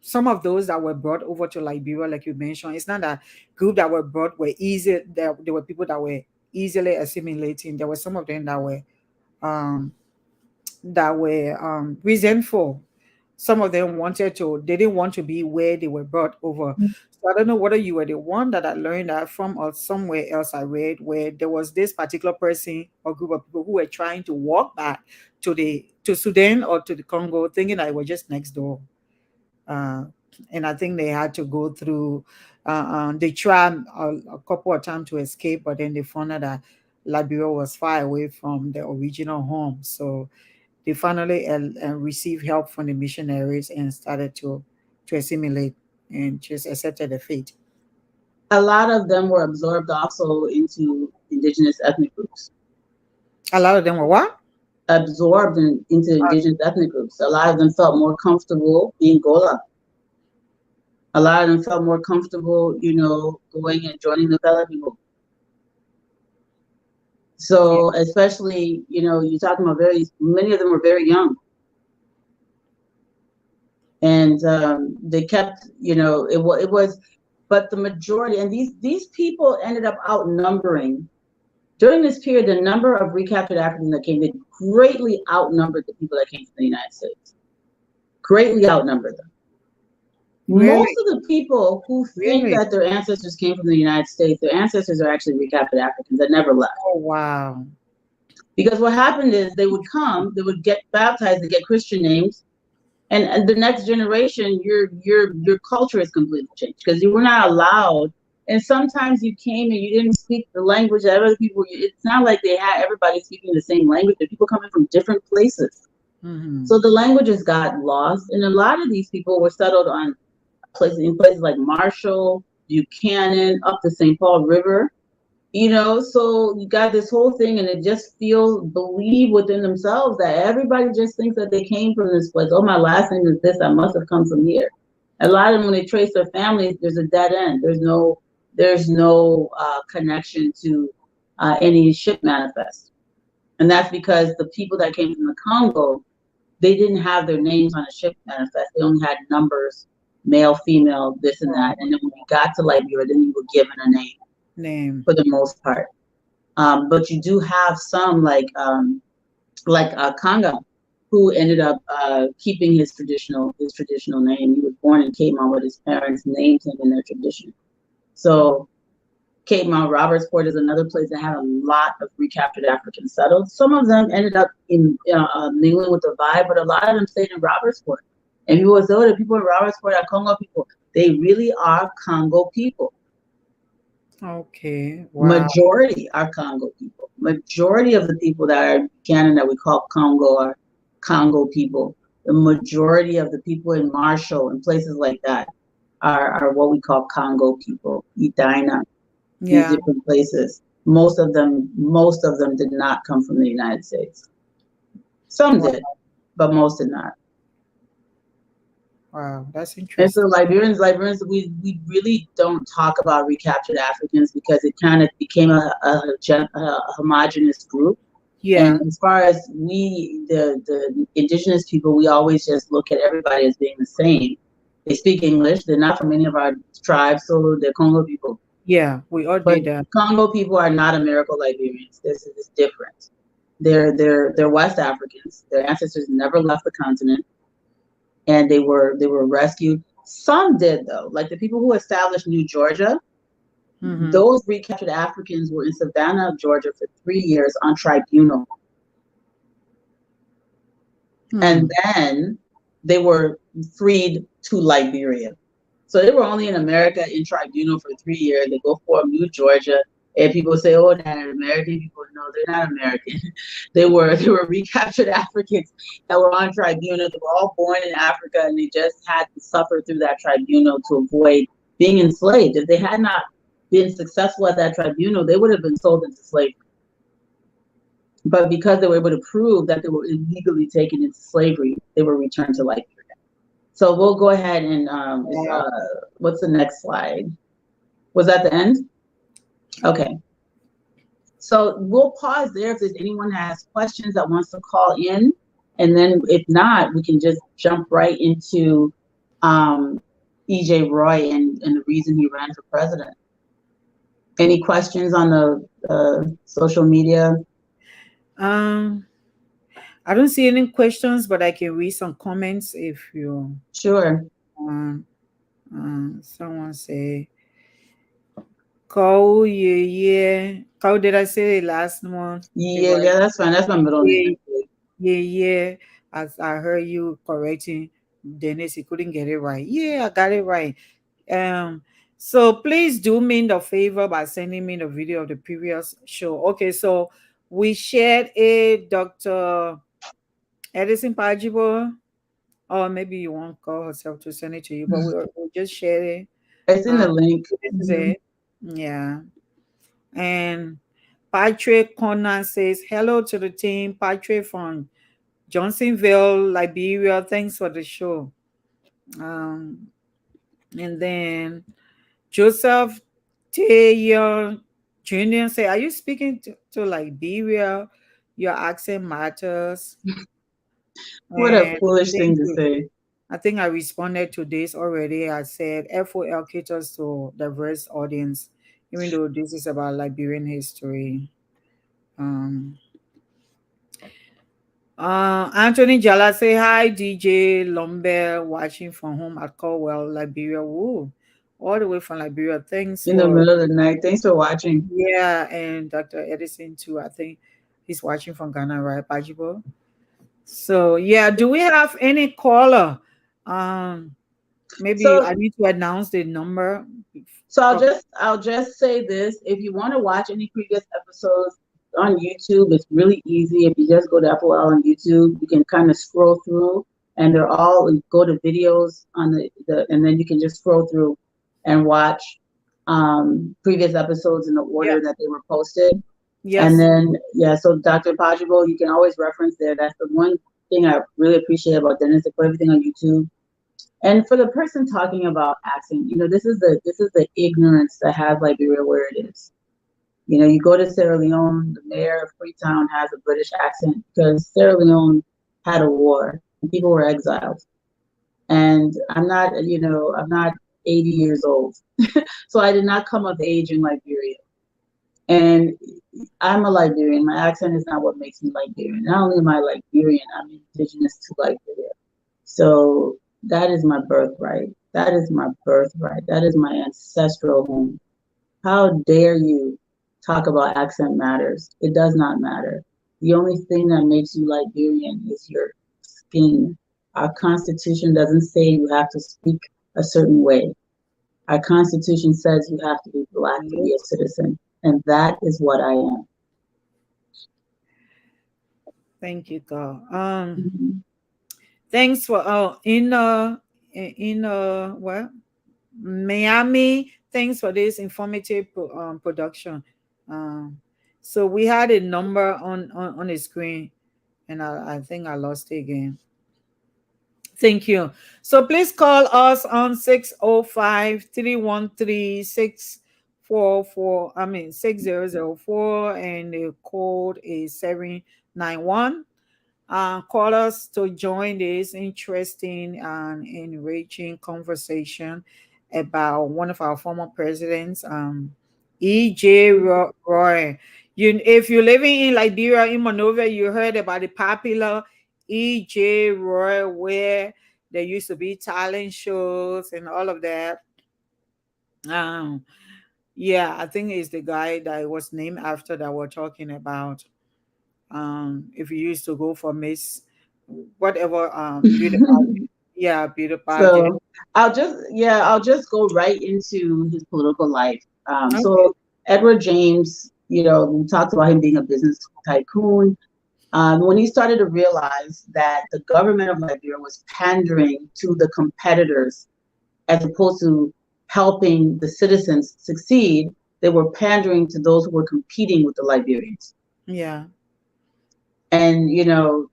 some of those that were brought over to Liberia, like you mentioned, it's not that group that were brought were easy. There were people that were easily assimilating. There were some of them um, that were resentful. Some of them they didn't want to be where they were brought over. So I don't know whether you were the one that I learned that from or somewhere else I read where there was this particular person or group of people who were trying to walk back to Sudan or to the Congo, thinking that it was just next door. Uh, and I think they had to go through. They tried a couple of times to escape, but then they found out that Liberia was far away from the original home. So they finally received help from the missionaries and started to assimilate and just accepted the fate. A lot of them were absorbed also into indigenous ethnic groups. A lot of them were what? Absorbed into indigenous ethnic groups. A lot of them felt more comfortable being Gola. A lot of them felt more comfortable, going and joining the Bella people. So especially, you're talking about many of them were very young. And they kept, it was, but the majority, and these people ended up outnumbering, during this period, the number of recaptured Africans that came, they greatly outnumbered the people that came from the United States. Greatly outnumbered them. Really? Most of the people who think that their ancestors came from the United States, their ancestors are actually recaptured Africans that never left. Oh, wow. Because what happened is they would come, they would get baptized, they get Christian names, and the next generation, your culture is completely changed because you were not allowed. And sometimes you came and you didn't speak the language that other people. It's not like they had everybody speaking the same language. There are people coming from different places, so the languages got lost. And a lot of these people were settled on places like Marshall, Buchanan, up the St. Paul River. So you got this whole thing, and it just believe within themselves that everybody just thinks that they came from this place. Oh, my last name is this. I must have come from here. A lot of them, when they trace their families, there's a dead end. There's no connection to any ship manifest, and that's because the people that came from the Congo, they didn't have their names on a ship manifest. They only had numbers, male, female, this and that. And then when you got to Liberia, then you were given a name for the most part. But you do have some like Kanga, who ended up keeping his traditional name. He was born in Cape Mount, but his parents named him in their tradition. So Cape Mount, Robertsport is another place that had a lot of recaptured Africans settled. Some of them ended up in mingling with the vibe, but a lot of them stayed in Robertsport. And people say, oh, the people in Robertsport are Congo people. They really are Congo people. Okay. Wow. Majority are Congo people. Majority of the people that are in Canada that we call Congo are Congo people. The majority of the people in Marshall and places like that are what we call Congo people, Edina. these Yeah. different places. Most of them did not come from the United States. Some Wow. did, but most did not. Wow. That's And so interesting. Liberians, we really don't talk about recaptured Africans because it kind of became a homogenous group. Yeah. And as far as the indigenous people, we always just look at everybody as being the same. They speak English. They're not from any of our tribes, so they're Congo people. Yeah. We all But did that. Congo people are not Americo-Liberians. This is different. They're West Africans. Their ancestors never left the continent, and they were rescued. Some did though, like the people who established New Georgia. Mm-hmm. Those recaptured Africans were in Savannah, Georgia, for 3 years on tribunal, Hmm. and then they were freed to Liberia. So they were only in America in tribunal for 3 years. They go form New Georgia, and people say, "Oh, they're American people." No, they're not American. They were recaptured Africans that were on tribunal. They were all born in Africa, and they just had to suffer through that tribunal to avoid being enslaved. If they had not been successful at that tribunal, they would have been sold into slavery. But because they were able to prove that they were illegally taken into slavery, they were returned to Liberia. So we'll go ahead and Wow. what's the next slide? Was that the end? Okay. So we'll pause there if there's anyone that has questions that wants to call in. And then if not, we can just jump right into um, EJ Roy and the reason he ran for president. Any questions on the social media? Um, I don't see any questions, but I can read some comments if you Sure. want. Someone say, "Call yeah, yeah." How did I say the last one? The Yeah, right? yeah, that's fine. That's my middle name, Yeah, actually. yeah, yeah. As I heard you correcting Dennis, he couldn't get it right. Yeah, I got it right. Um, so please do me the favor by sending me the video of the previous show. Okay, so we shared it, Dr. Edison Pajibo, or maybe you won't call herself to send it to you, but we'll just share it. It's in the link. This is it. Yeah. And Patrick Conan says, hello to the team. Patrick from Johnsonville, Liberia. Thanks for the show. Um, and then Joseph Taylor Jr. say, are you speaking to Liberia? Your accent matters. What a And foolish thing thank to you. say. I think I responded to this already. I said FOL caters to diverse audience, even though this is about Liberian history. Um, Anthony Jala say hi, DJ Lombe, watching from home at Colwell, Liberia. Woo, all the way from Liberia. Thanks In the for, middle of the night. Thanks for watching. yeah, and Dr. Edison too. I think he's watching from Ghana, right, Pajibo? So yeah, do we have any caller? Um, Maybe So I need to announce the number. So Oh, I'll just say this. If you want to watch any previous episodes on YouTube, it's really easy. If you just go to FOL on YouTube, you can kind of scroll through and they're all go to videos on the and then you can just scroll through and watch previous episodes in the yeah, order that they were posted. And yes, then yeah, so Dr. Pajibo, you can always reference there. That's the one thing I really appreciate about Dennis. They put everything on YouTube. And for the person talking about accent, this is the ignorance that has Liberia where it is. You go to Sierra Leone, the mayor of Freetown has a British accent because Sierra Leone had a war and people were exiled. And I'm not 80 years old. So I did not come of age in Liberia. And I'm a Liberian. My accent is not what makes me Liberian. Not only am I Liberian, I'm indigenous to Liberia. So that is my birthright. That is my birthright. That is my ancestral home. How dare you talk about accent matters? It does not matter. The only thing that makes you Liberian is your skin. Our Constitution doesn't say you have to speak a certain way. Our Constitution says you have to be Black to be a citizen. And that is what I am. thank you, God. Mhm. Thanks for in what Miami, Thanks for this informative production. Um, so we had a number on the screen, and I think I lost it again. Thank you. So please call us on 605-313-644. I mean 6004, and the code is 791. Call us to join this interesting and enriching conversation about one of our former presidents, Roye. If you're living in Liberia, in Monrovia, you heard about the popular E.J. Roye, where there used to be talent shows and all of that. Um, yeah, I think it's the guy that was named after that we're talking about. If you used to go for Miss whatever beauty pageant. Yeah, beauty pageant. So I'll just go right into his political life. Okay. So Edward James, we talked about him being a business tycoon. When he started to realize that the government of Liberia was pandering to the competitors as opposed to helping the citizens succeed, they were pandering to those who were competing with the Liberians. Yeah. And,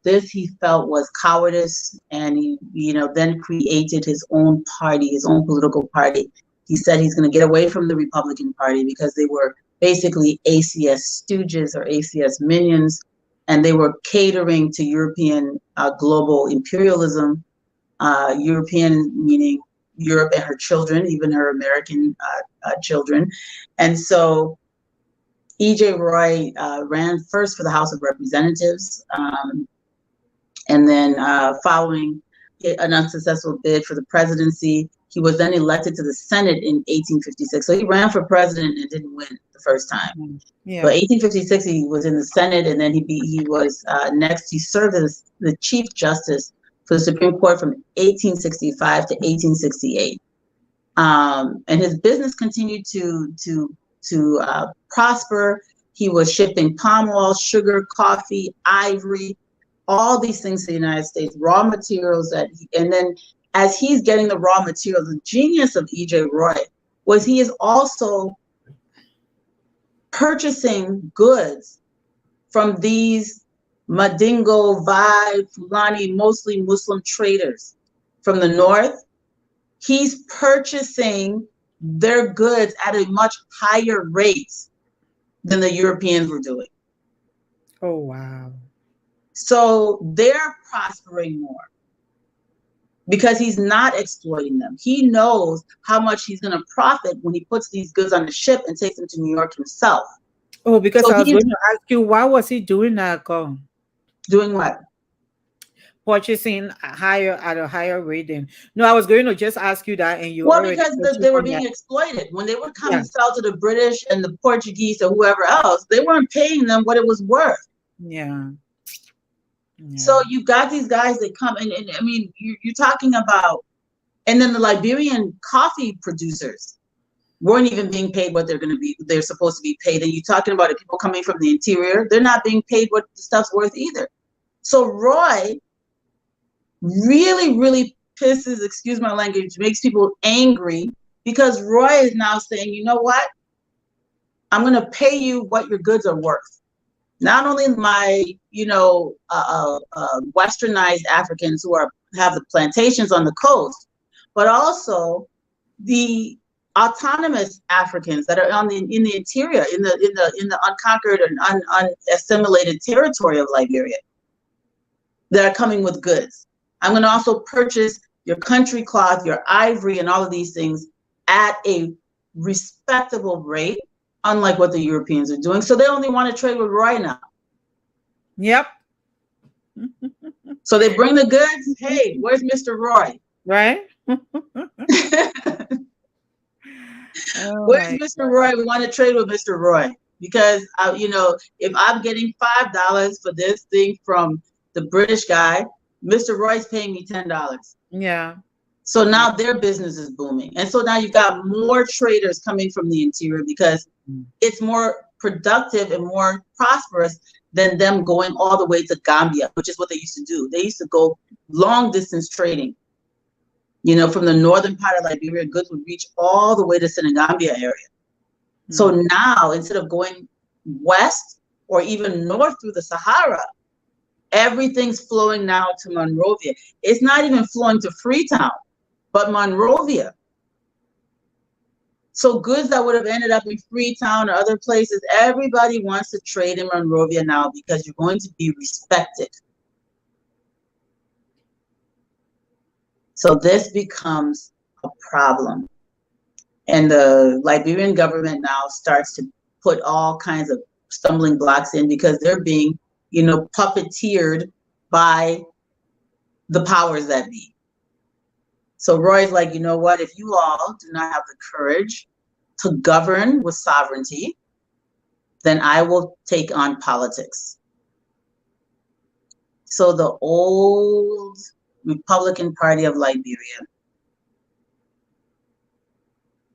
this he felt was cowardice, and he, then created his own party, his own political party. He said he's going to get away from the Republican Party because they were basically ACS stooges or ACS minions, and they were catering to European global imperialism, European meaning Europe and her children, even her American children. And so E.J. Roye ran first for the House of Representatives, and then following an unsuccessful bid for the presidency, he was then elected to the Senate in 1856. So he ran for president and didn't win the first time. Yeah. But 1856, he was in the Senate, and then he was next. He served as the Chief Justice for the Supreme Court from 1865 to 1868. And his business continued to prosper. He was shipping palm oil, sugar, coffee, ivory, all these things to the United States, raw materials and then as he's getting the raw materials, the genius of E.J. Roye was he is also purchasing goods from these Madingo, Vai, Fulani, mostly Muslim traders from the north. He's purchasing their goods at a much higher rate than the Europeans were doing. Oh, wow. So they're prospering more because he's not exploiting them. He knows how much he's going to profit when he puts these goods on the ship and takes them to New York himself. Oh, because So I was he's going to ask you, why was he doing that? doing what? Purchasing at a higher rate than. No, I was going to just ask you that, and you already because touched they were on being that. exploited. When they would come and sell to the British and the Portuguese or whoever else, they weren't paying them what it was worth. Yeah. So you've got these guys that come and I mean, you're talking about, and then the Liberian coffee producers weren't even being paid what they're supposed to be paid. And you're talking about it, people coming from the interior, they're not being paid what the stuff's worth either. So Roye really, really pisses, excuse my language, makes people angry because Roye is now saying, you know what? I'm going to pay you what your goods are worth. Not only my, westernized Africans who have the plantations on the coast, but also the autonomous Africans that are in the interior, in the unconquered and unassimilated territory of Liberia that are coming with goods. I'm going to also purchase your country cloth, your ivory, and all of these things at a respectable rate, unlike what the Europeans are doing. So they only want to trade with Roye now. Yep. So they bring the goods. Hey, where's Mr. Roye? Right? Where's Mr. Roye? We want to trade with Mr. Roye because, if I'm getting $5 for this thing from the British guy, Mr. Roy's paying me $10. Yeah. So now their business is booming. And so now you've got more traders coming from the interior because it's more productive and more prosperous than them going all the way to Gambia, which is what they used to do. They used to go long distance trading. From the northern part of Liberia, goods would reach all the way to Senegambia area. So now, instead of going west or even north through the Sahara, everything's flowing now to Monrovia. It's not even flowing to Freetown, but Monrovia. So goods that would have ended up in Freetown or other places, everybody wants to trade in Monrovia now because you're going to be respected. So this becomes a problem. And the Liberian government now starts to put all kinds of stumbling blocks in because they're being, puppeteered by the powers that be. So Roy's like, you know what, if you all do not have the courage to govern with sovereignty, then I will take on politics. So the old Republican Party of Liberia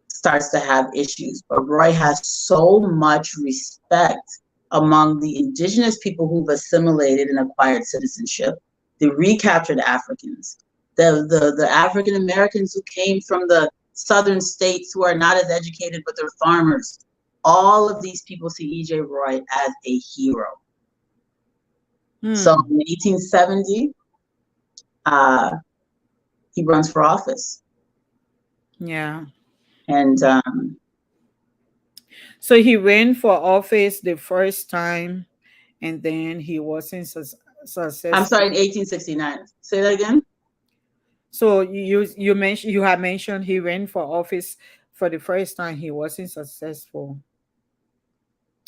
starts to have issues, but Roy has so much respect among the indigenous people who've assimilated and acquired citizenship, the recaptured Africans, the African Americans who came from the southern states who are not as educated, but they're farmers. All of these people see E.J. Roy as a hero. So in 1870, he runs for office. Yeah. And so he ran for office the first time, and then he wasn't successful. I'm sorry, in 1869. Say that again. So you mentioned he ran for office for the first time. He wasn't successful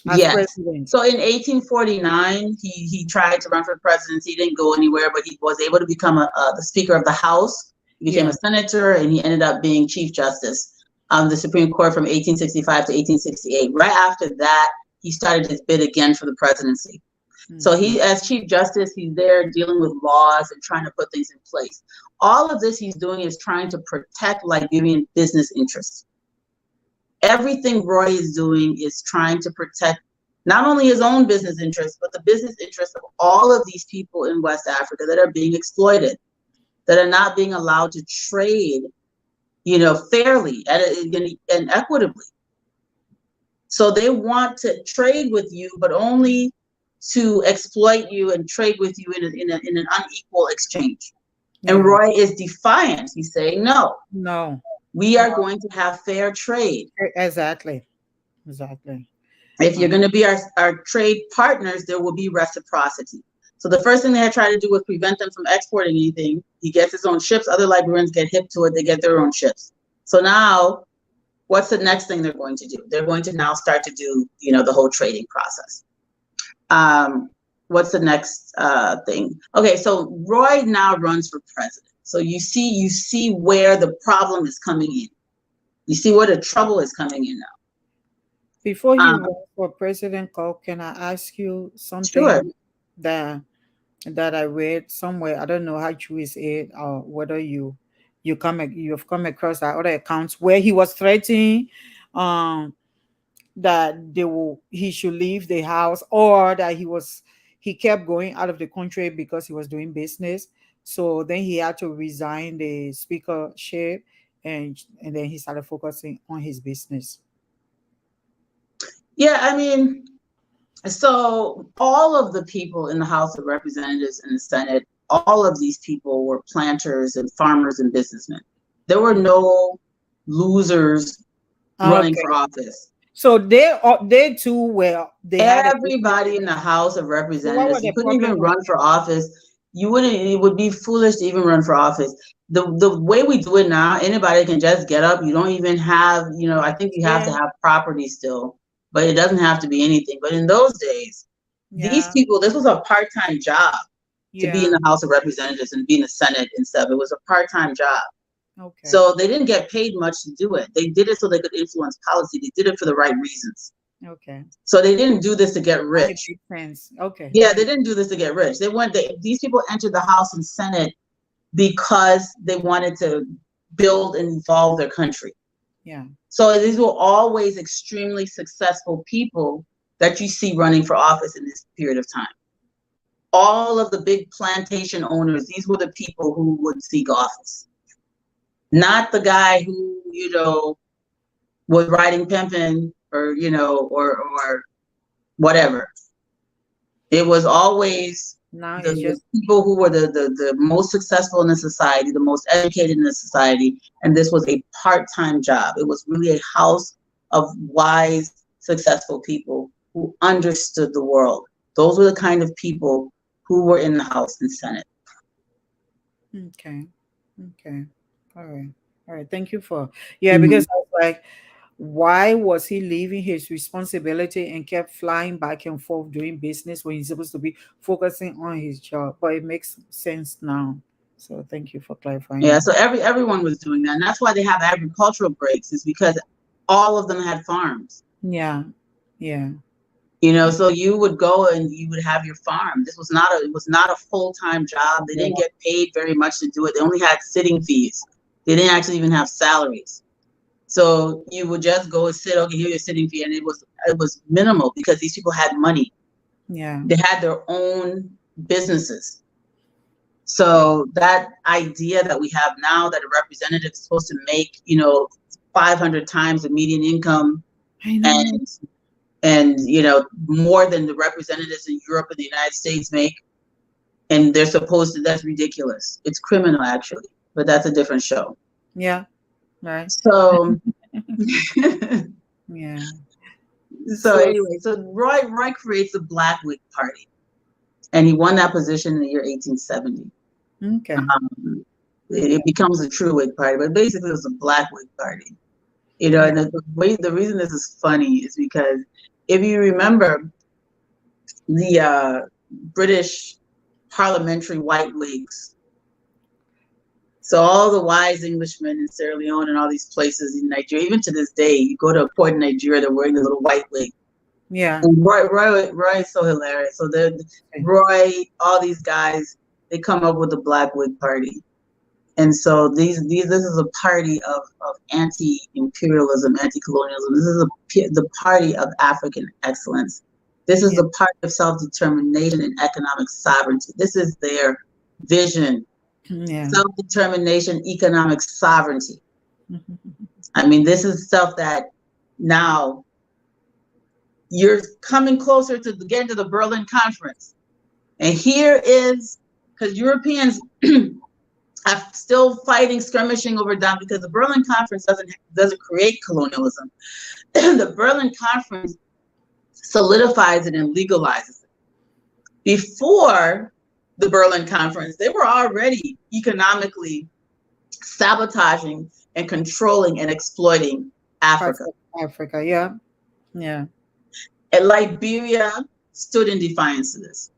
as Yes. president. So in 1849, he tried to run for presidency. He didn't go anywhere, but he was able to become the Speaker of the House. He became a senator, and he ended up being Chief Justice of the Supreme Court from 1865 to 1868. Right after that, he started his bid again for the presidency. So he, as Chief Justice, he's there dealing with laws and trying to put things in place. All of this he's doing is trying to protect Liberian business interests. Everything Roy is doing is trying to protect not only his own business interests, but the business interests of all of these people in West Africa that are being exploited, that are not being allowed to trade, fairly and equitably. So they want to trade with you, but only to exploit you and trade with you in an unequal exchange. And Roy is defiant. He's saying, no, we are going to have fair trade. Exactly. If you're going to be our trade partners, there will be reciprocity. So the first thing they had tried to do was prevent them from exporting anything. He gets his own ships. Other Liberians get hip to it. They get their own ships. So now, what's the next thing they're going to do? They're going to now start to do, the whole trading process. What's the next thing? Okay, so Roy now runs for president. So you see where the problem is coming in. You see where the trouble is coming in now. Before you run for president, Cole, can I ask you something? Sure. That I read somewhere? I don't know how true is it, or whether you've come across that other accounts where he was threatening that he should leave the house, or that he kept going out of the country because he was doing business. So then he had to resign the speakership, and then he started focusing on his business. Yeah, I mean, so all of the people in the House of Representatives and the Senate, all of these people were planters and farmers and businessmen. There were no losers running for office. So they too were. Everybody in the House of Representatives, you couldn't even run for office. It would be foolish to even run for office. The way we do it now, anybody can just get up. You don't even have, I think you have to have property still, but it doesn't have to be anything. But in those days, these people, this was a part-time job to be in the House of Representatives and be in the Senate and stuff. It was a part-time job. Okay. So they didn't get paid much to do it. They did it so they could influence policy. They did it for the right reasons. Okay. So they didn't do this to get rich. Okay. Yeah, they didn't do this to get rich. These people entered the House and Senate because they wanted to build and evolve their country. Yeah. So these were always extremely successful people that you see running for office in this period of time. All of the big plantation owners, these were the people who would seek office. not the guy who, was riding pimping or, or whatever. It was always Now it's the just people who were the most successful in the society, the most educated in the society, and this was a part-time job. It was really a house of wise, successful people who understood the world. Those were the kind of people who were in the House and Senate. okay. Okay. All right. All right. Thank you for yeah, Mhm. because I was like, why was he leaving his responsibility and kept flying back and forth doing business when he's supposed to be focusing on his job? But it makes sense now. So thank you for clarifying Yeah, that. so everyone was doing that, and that's why they have agricultural breaks, is because all of them had farms. Yeah. Yeah. So you would go and you would have your farm. It was not a full-time job. They didn't Yeah. get paid very much to do it. They only had sitting fees. They didn't actually even have salaries. So you would just go and sit, okay, here's your sitting fee, and it was minimal because these people had money. Yeah. They had their own businesses. So that idea that we have now that a representative is supposed to make, 500 times the median income, I know. and more than the representatives in Europe and the United States make, and that's ridiculous. It's criminal, actually, but that's a different show. Yeah. Right. So Yeah. so So anyway, so Roy creates the Blackwood Party, and he won that position in the year 1870. okay. um, it, Okay. it becomes a true Whig party, but basically it was a Black Whig party. Yeah. And the reason this is funny is because if you remember the British parliamentary white Whigs, so all the wise Englishmen in Sierra Leone and all these places in Nigeria, even to this day, you go to a port in Nigeria, they're wearing the little white wig. Yeah. And Roy is so hilarious. So Roy, all these guys, they come up with the Black Whig Party. And so this is a party of anti-imperialism, anti-colonialism. This is the party of African excellence. This is Yeah. the party of self-determination and economic sovereignty. This is their vision: Yeah. self-determination, economic sovereignty. I mean, this is stuff that now you're coming closer to getting to the Berlin Conference, and here is, because Europeans are still fighting, skirmishing over down, because the Berlin Conference doesn't create colonialism. The Berlin Conference solidifies it and legalizes it. Before the Berlin Conference, they were already economically sabotaging and controlling and exploiting Africa. Africa. Yeah. Yeah. And Liberia stood in defiance of this,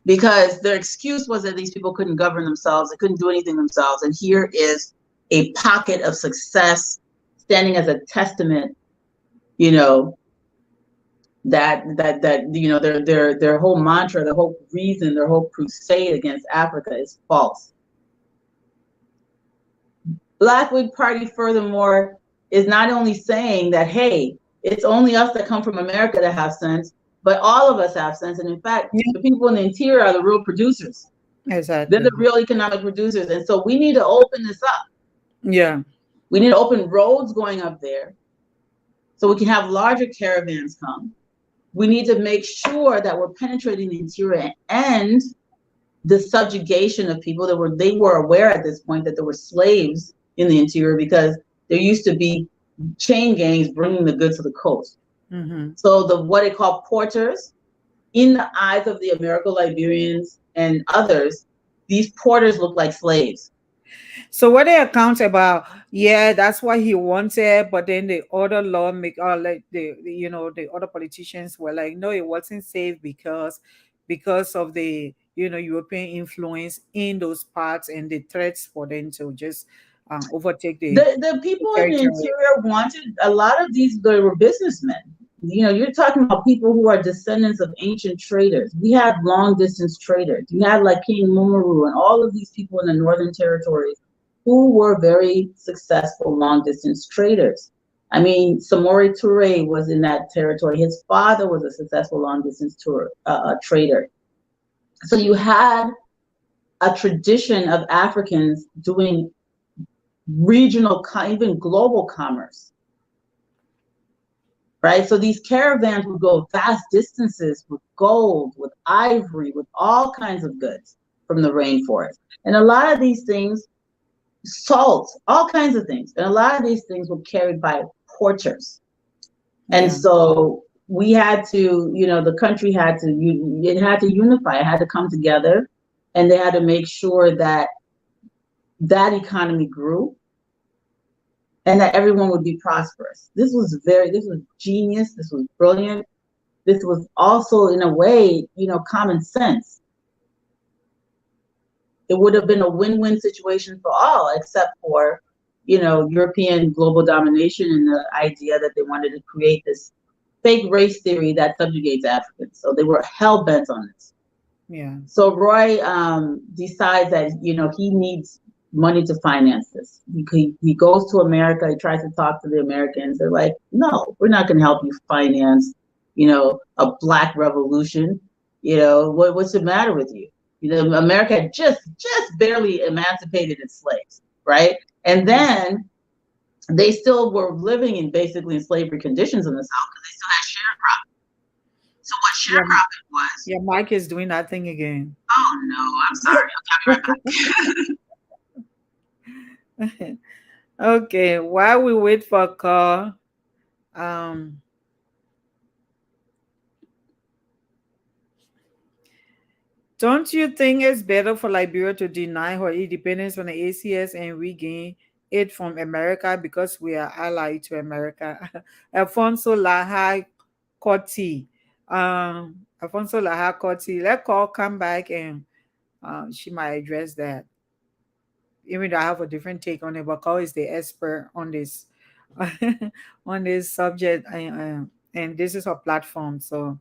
because their excuse was that these people couldn't govern themselves, they couldn't do anything themselves. And here is a pocket of success standing as a testament, that their whole mantra, their whole reason, their whole crusade against Africa is false. Black Whig Party, furthermore, is not only saying that, hey, it's only us that come from America that have sense, but all of us have sense. And in fact, the people in the interior are the real producers. Exactly. They're the real economic producers. And so we need to open this up. Yeah. We need to open roads going up there so we can have larger caravans come. We need to make sure that we're penetrating the interior and the subjugation of people they were aware at this point that there were slaves in the interior, because there used to be chain gangs bringing the goods to the coast. Mm-hmm. So what they call porters, in the eyes of the Americo-Liberians and others, these porters look like slaves. So what they account about, yeah, that's what he wanted, but then the other like the other politicians were like, no, it wasn't safe because of the European influence in those parts and the threats for them to just overtake The people in the territory. interior wanted a lot of these. They were businessmen. You're talking about people who are descendants of ancient traders. We had long distance traders. You had like King Mumaru and all of these people in the Northern Territories who were very successful long distance traders. I mean, Samori Toure was in that territory. His father was a successful long distance trader. So you had a tradition of Africans doing regional, even global commerce, right? So these caravans would go vast distances with gold, with ivory, with all kinds of goods from the rainforest. And a lot of these things, salt, all kinds of things. And a lot of these things were carried by porters. And so we had to, the country had to unify, it had to come together, and they had to make sure that that economy grew and that everyone would be prosperous. This was genius. This was brilliant. This was also, in a way, common sense. It would have been a win-win situation for all, except for, European global domination and the idea that they wanted to create this fake race theory that subjugates Africans. So they were hell-bent on this. Yeah. So Roy decides that, he needs money to finance this. He goes to America, he tries to talk to the Americans. They're like, no, we're not going to help you finance, a black revolution. What's the matter with you? America had just barely emancipated its slaves, right? And then they still were living in basically slavery conditions in the South because they still had sharecropping. So what sharecropping was? Yeah, Mike is doing that thing again. Oh no, I'm sorry. I'll be right back. Okay, while we wait for a call, don't you think it's better for Liberia to deny her independence from the ACS and regain it from America because we are allied to America? Alfonso Laha Koti. Alfonso Laha Koti. Let call come back and she might address that. Even though I have a different take on it, but Call is the expert on this on this subject, and this is her platform, so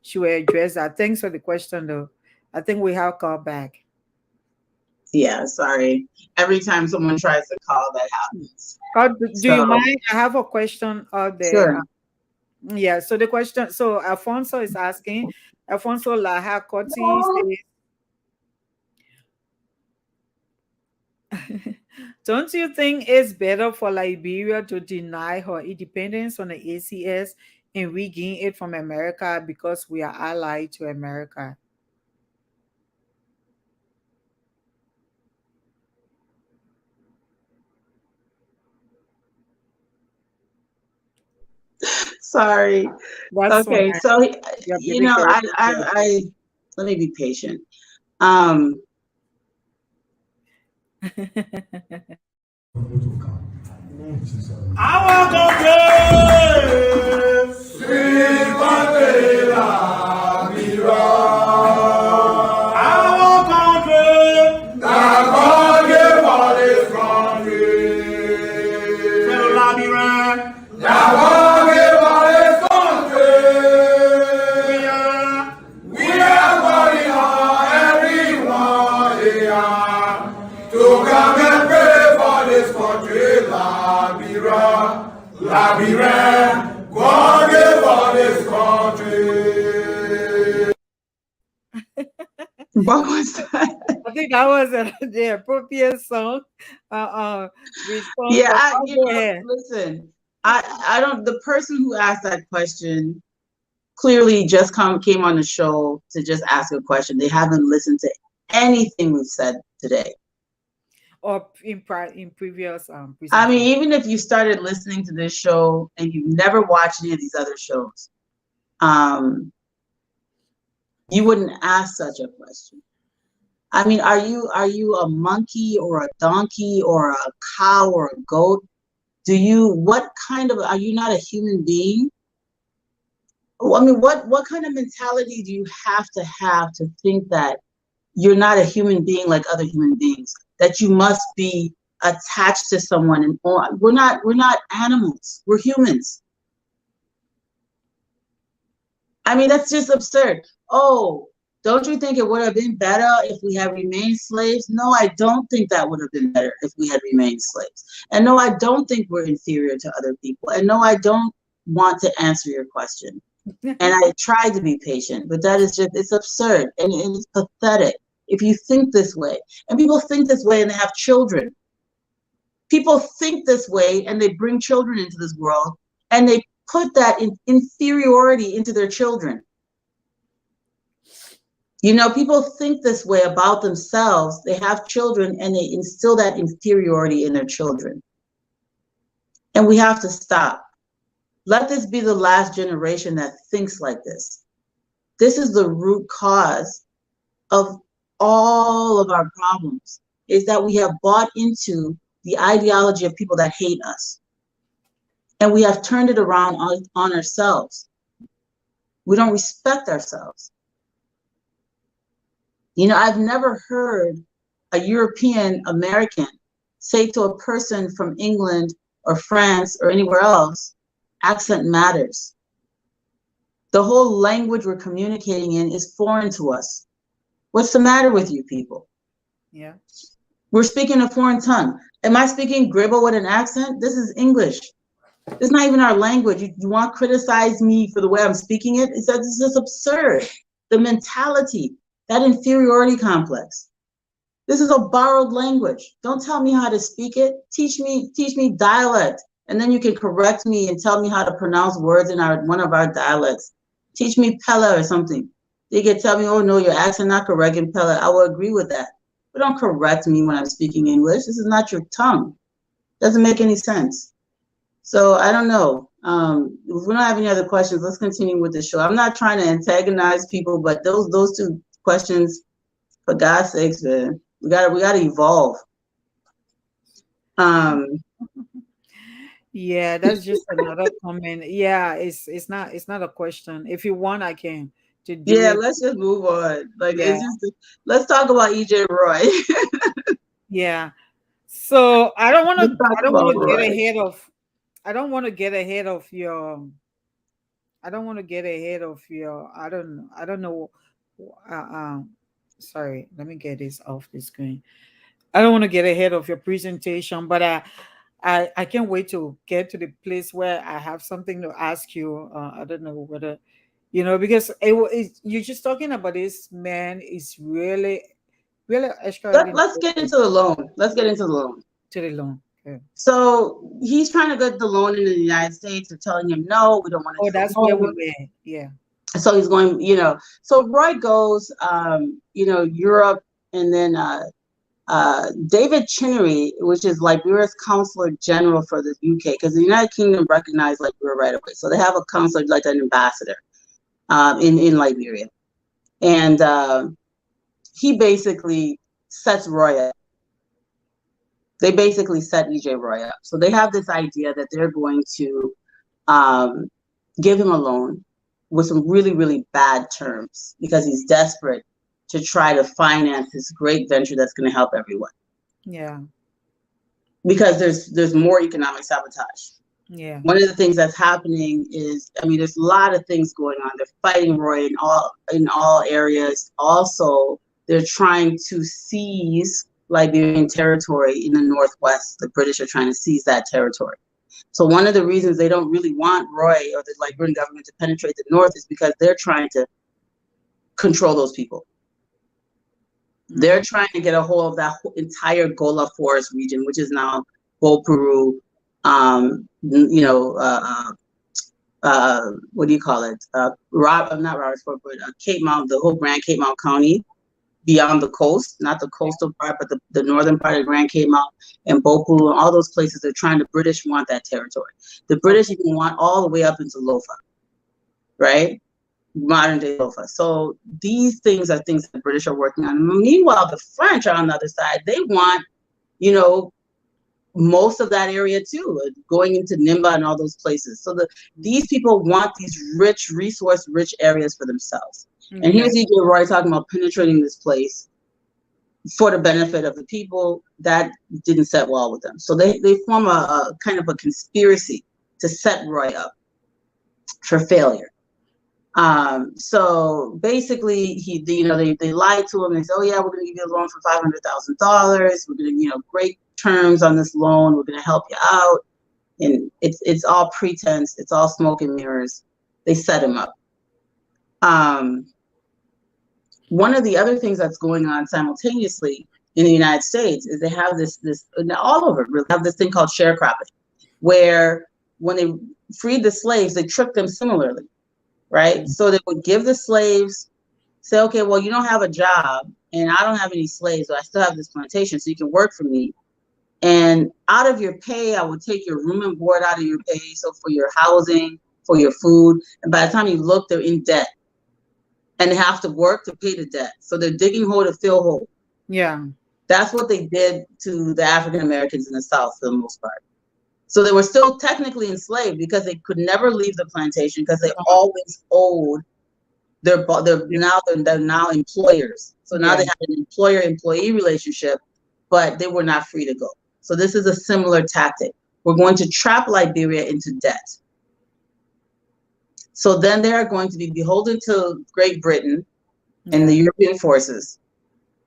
she will address that. Thanks for the question, though. I think we have called back. Yeah, sorry. Every time someone tries to call, that happens. Do you mind? I have a question out there. Sure. Yeah, so the question, so Alfonso is asking, Alfonso Laha Koti says, don't you think it's better for Liberia to deny her independence from the ACS and regain it from America because we are allied to America? Sorry. That's okay, fine. so I let me be patient. Our country, sweet Mandela, our country, that God gave us this country. Fellow Liberia, that God gave us this country. We are calling on everyone here to come and pray for this country, Liberia, God gave us this country. What was that? I think that was the appropriate song. Yeah, listen, I don't. The person who asked that question clearly just came on the show to just ask a question. They haven't listened to anything we've said today. Or in previous I mean, even if you started listening to this show and you've never watched any of these other shows, you wouldn't ask such a question. I mean, are you a monkey or a donkey or a cow or a goat? Are you not a human being? I mean, what kind of mentality do you have to think that you're not a human being like other human beings, that you must be attached to someone? And we're not animals, we're humans. I mean, that's just absurd. Oh, don't you think it would have been better if we had remained slaves? No, I don't think that would have been better if we had remained slaves. And no, I don't think we're inferior to other people. And no, I don't want to answer your question. And I tried to be patient, but it's absurd and it's pathetic if you think this way. And people think this way and they have children. People think this way, and they bring children into this world, and they put that inferiority into their children. You know, people think this way about themselves. They have children, and they instill that inferiority in their children. And we have to stop. Let this be the last generation that thinks like this. This is the root cause of all of our problems, is that we have bought into the ideology of people that hate us. And we have turned it around on ourselves. We don't respect ourselves. You know, I've never heard a European American say to a person from England or France or anywhere else, accent matters. The whole language we're communicating in is foreign to us. What's the matter with you people? Yeah. We're speaking a foreign tongue. Am I speaking Gribble with an accent? This is English. It's not even our language. You want to criticize me for the way I'm speaking it? It's just absurd. The mentality, that inferiority complex. This is a borrowed language. Don't tell me how to speak it. Teach me dialect, and then you can correct me and tell me how to pronounce words in one of our dialects. Teach me Pella or something. They can tell me, oh no, your accent not correct in Pella. I will agree with that. But don't correct me when I'm speaking English. This is not your tongue. Doesn't make any sense. So I don't know. If we don't have any other questions, let's continue with the show. I'm not trying to antagonize people, but those two questions, for God's sakes, man, we gotta evolve. Yeah, that's just another comment. Yeah, it's not a question. If you want, I can to do Yeah, it. let's just move on. Like Yeah. it's just let's talk about EJ Roy. Yeah. So I don't want Let's to. talk I don't about want to get Roy. ahead of. I don't want to get ahead of your. I don't want to get ahead of your. I don't know. I don't know. Sorry. Let me get this off the screen. I don't want to get ahead of your presentation, but I can't wait to get to the place where I have something to ask you. I don't know whether because you're just talking about this man is really really extraordinary Let's get into the loan. Let's get into the loan. to the loan. Okay. So he's trying to get the loan in the United States. They're telling him no, we don't want to Oh, do the that's where we loan. were. Yeah. So he's going, so Roy goes, Europe, and then David Chinnery, which is Liberia's consular general for the UK, because the United Kingdom recognized Liberia right away. So they have a consular, like an ambassador in Liberia. And he basically sets Roy up. They basically set EJ Roy up. So they have this idea that they're going to give him a loan with some really, really bad terms because he's desperate to try to finance this great venture that's going to help everyone. Yeah. Because there's more economic sabotage. Yeah. One of the things that's happening is, there's a lot of things going on. They're fighting Roy in all areas. Also, they're trying to seize Liberian territory in the Northwest. The British are trying to seize that territory. So one of the reasons they don't really want Roy or the Liberian government to penetrate the North is because they're trying to control those people. Mm-hmm. They're trying to get a hold of that entire Gola Forest region, which is now Boperu, what do you call it? Not Robertsburg, but Cape Mount, the whole Grand Cape Mount County, beyond the coast, not the coastal part, but the northern part of Grand Cape Mount and Boperu and all those places. The British want that territory. The British even want all the way up into Lofa, right? Modern day Lofa. So these things are things that the British are working on. Meanwhile, the French are on the other side. They want, most of that area too, going into Nimba and all those places. So these people want these rich, resource-rich areas for themselves. Mm-hmm. And here's E.J. Roy talking about penetrating this place for the benefit of the people. That didn't set well with them. So they form a kind of a conspiracy to set Roy up for failure. So basically, they lied to him. They said, "Oh yeah, we're going to give you a loan for $500,000. We're going to, great terms on this loan. We're going to help you out." And it's all pretense. It's all smoke and mirrors. They set him up. One of the other things that's going on simultaneously in the United States is they have this all over really have this thing called sharecropping, where when they freed the slaves, they tricked them similarly, right? So they would give the slaves, say, okay, well, you don't have a job and I don't have any slaves, but I still have this plantation, so you can work for me. And out of your pay, I would take your room and board out of your pay. So for your housing, for your food. And by the time you look, they're in debt and they have to work to pay the debt. So they're digging hole to fill hole. Yeah. That's what they did to the African Americans in the South for the most part. So they were still technically enslaved because they could never leave the plantation because they always owed they're now employers. So now they have an employer-employee relationship, but they were not free to go. So this is a similar tactic. We're going to trap Liberia into debt. So then they are going to be beholden to Great Britain and the European forces.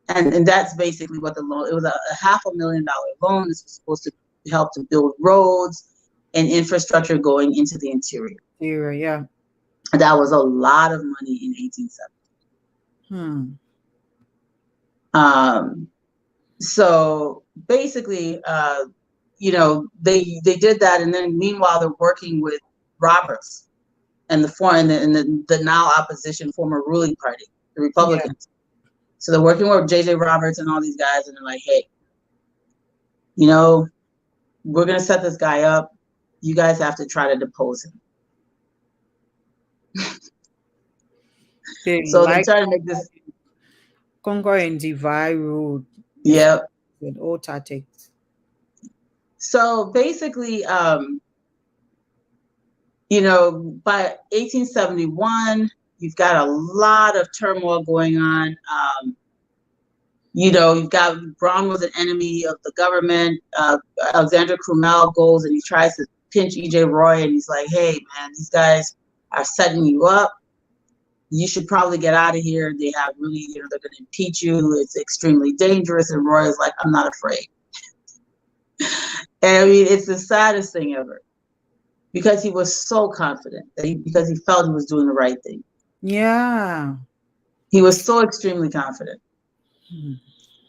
And that's basically what the loan, it was a $500,000 loan. This was supposed to help to build roads and infrastructure going into the interior. Yeah. That was a lot of money in 1870. So basically, they did that, and then meanwhile they're working with Roberts and the now opposition former ruling party, the Republicans. So they're working with J.J. Roberts and all these guys, and they're like, hey, we're gonna set this guy up. You guys have to try to depose him. So they try to make this conquer and divide road. Yeah. With all tactics. So basically, by 1871, you've got a lot of turmoil going on. You've got Brown was an enemy of the government. Alexander Crummell goes and he tries to pinch E.J. Roye, and he's like, hey, man, these guys are setting you up. You should probably get out of here. They have really, they're going to impeach you. It's extremely dangerous. And Roy is like, I'm not afraid. And I mean, it's the saddest thing ever because he was so confident because he felt he was doing the right thing. Yeah. He was so extremely confident.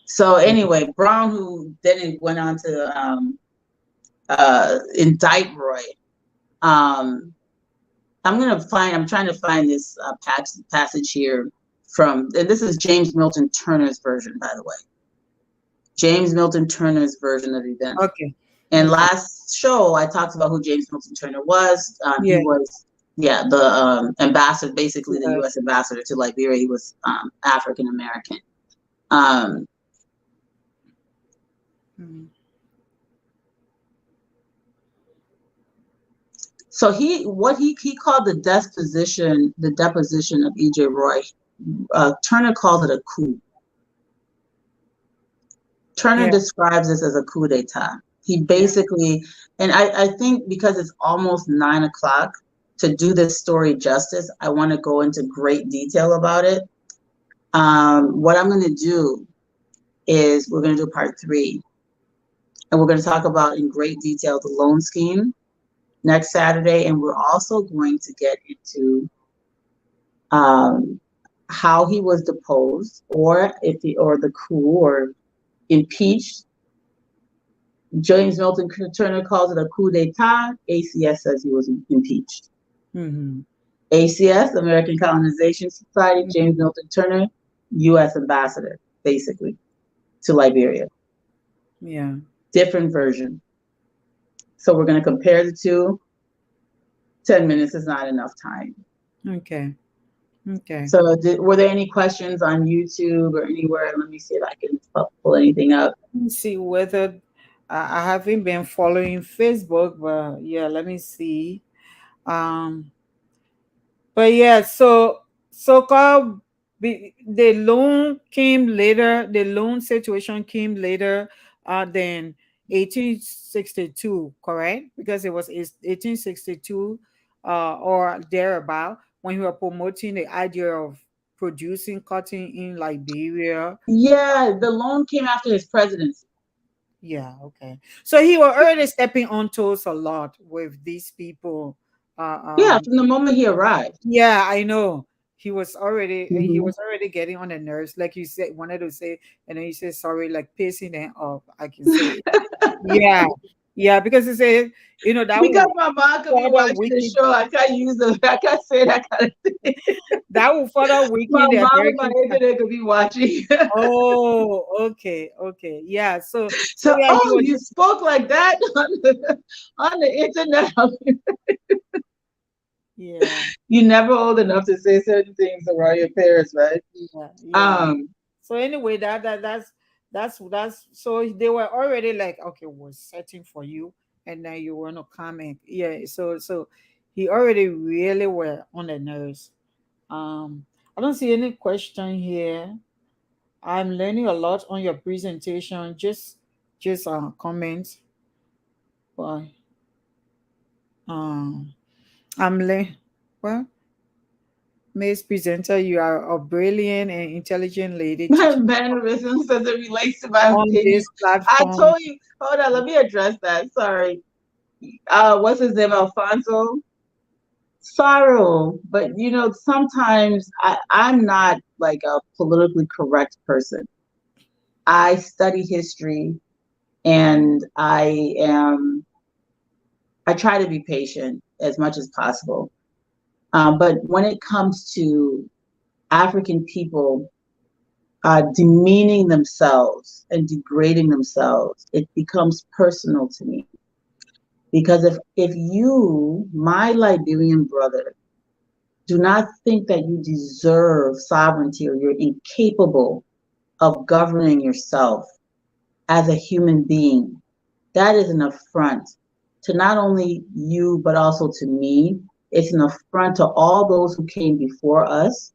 So anyway, Brown, who then went on to indict Roy. I'm trying to find this passage here and this is James Milton Turner's version, by the way. James Milton Turner's version of the event. Okay. And last show, I talked about who James Milton Turner was. He was, the ambassador, basically the U.S. ambassador to Liberia. He was African American. So he called the deposition of E.J. Roye. Turner called it a coup. Turner describes this as a coup d'etat. He basically, and I think because it's almost 9 o'clock, to do this story justice, I want to go into great detail about it. What I'm going to do is we're going to do part 3, and we're going to talk about in great detail the loan scheme next Saturday, and we're also going to get into how he was deposed, or the coup or impeached. James Milton Turner calls it a coup d'etat. ACS says he was impeached. ACS, American Colonization Society, James Milton Turner, U.S. ambassador, basically, to Liberia. Yeah. Different version. So we're going to compare the two. 10 minutes is not enough time. Okay. So were there any questions on YouTube or anywhere? Let me see if I can pull anything up. Let me see whether I haven't been following Facebook, but yeah, let me see. But yeah, so-called the loan came later. The loan situation came later than 1862, correct? Because it was 1862 or thereabout when we were promoting the idea of producing cotton in Liberia. Yeah, the loan came after his presidency. Yeah, okay. So he was already stepping on toes a lot with these people. Yeah, from the moment he arrived. Yeah, I know. he Mhm. was already getting on the nerves, like you said, wanted to say, and then you said sorry, like pacing them up. I can say, yeah, yeah, because he said, that Because will my mom could be further watching the weaken show. I can't use them. I can't say that kind of thing. that will further My weaken the mom and my American. internet could be watching. Oh, okay, okay, yeah. So So, yeah, he oh, was you just, spoke like that on the internet. yeah, You're never old enough to say certain things around your parents, right? yeah, yeah. Um, So anyway, that's so they were already like, okay, we're setting for you, and then you want to come and yeah. So he already really were on the nerves. I don't see any question here. I'm learning a lot on your presentation. Just comments, but um, I'm learning. Well, Miss Presenter, you are a brilliant and intelligent lady my teaching mannerisms as it relates to my on opinion. this I platform. told you, hold on, let me address that. Sorry. What's his name? Alfonso? Sorrow. But sometimes I'm not like a politically correct person. I study history and I try to be patient as much as possible. But when it comes to African people demeaning themselves and degrading themselves, it becomes personal to me. Because if you, my Liberian brother, do not think that you deserve sovereignty or you're incapable of governing yourself as a human being, that is an affront to not only you, but also to me. It's an affront to all those who came before us.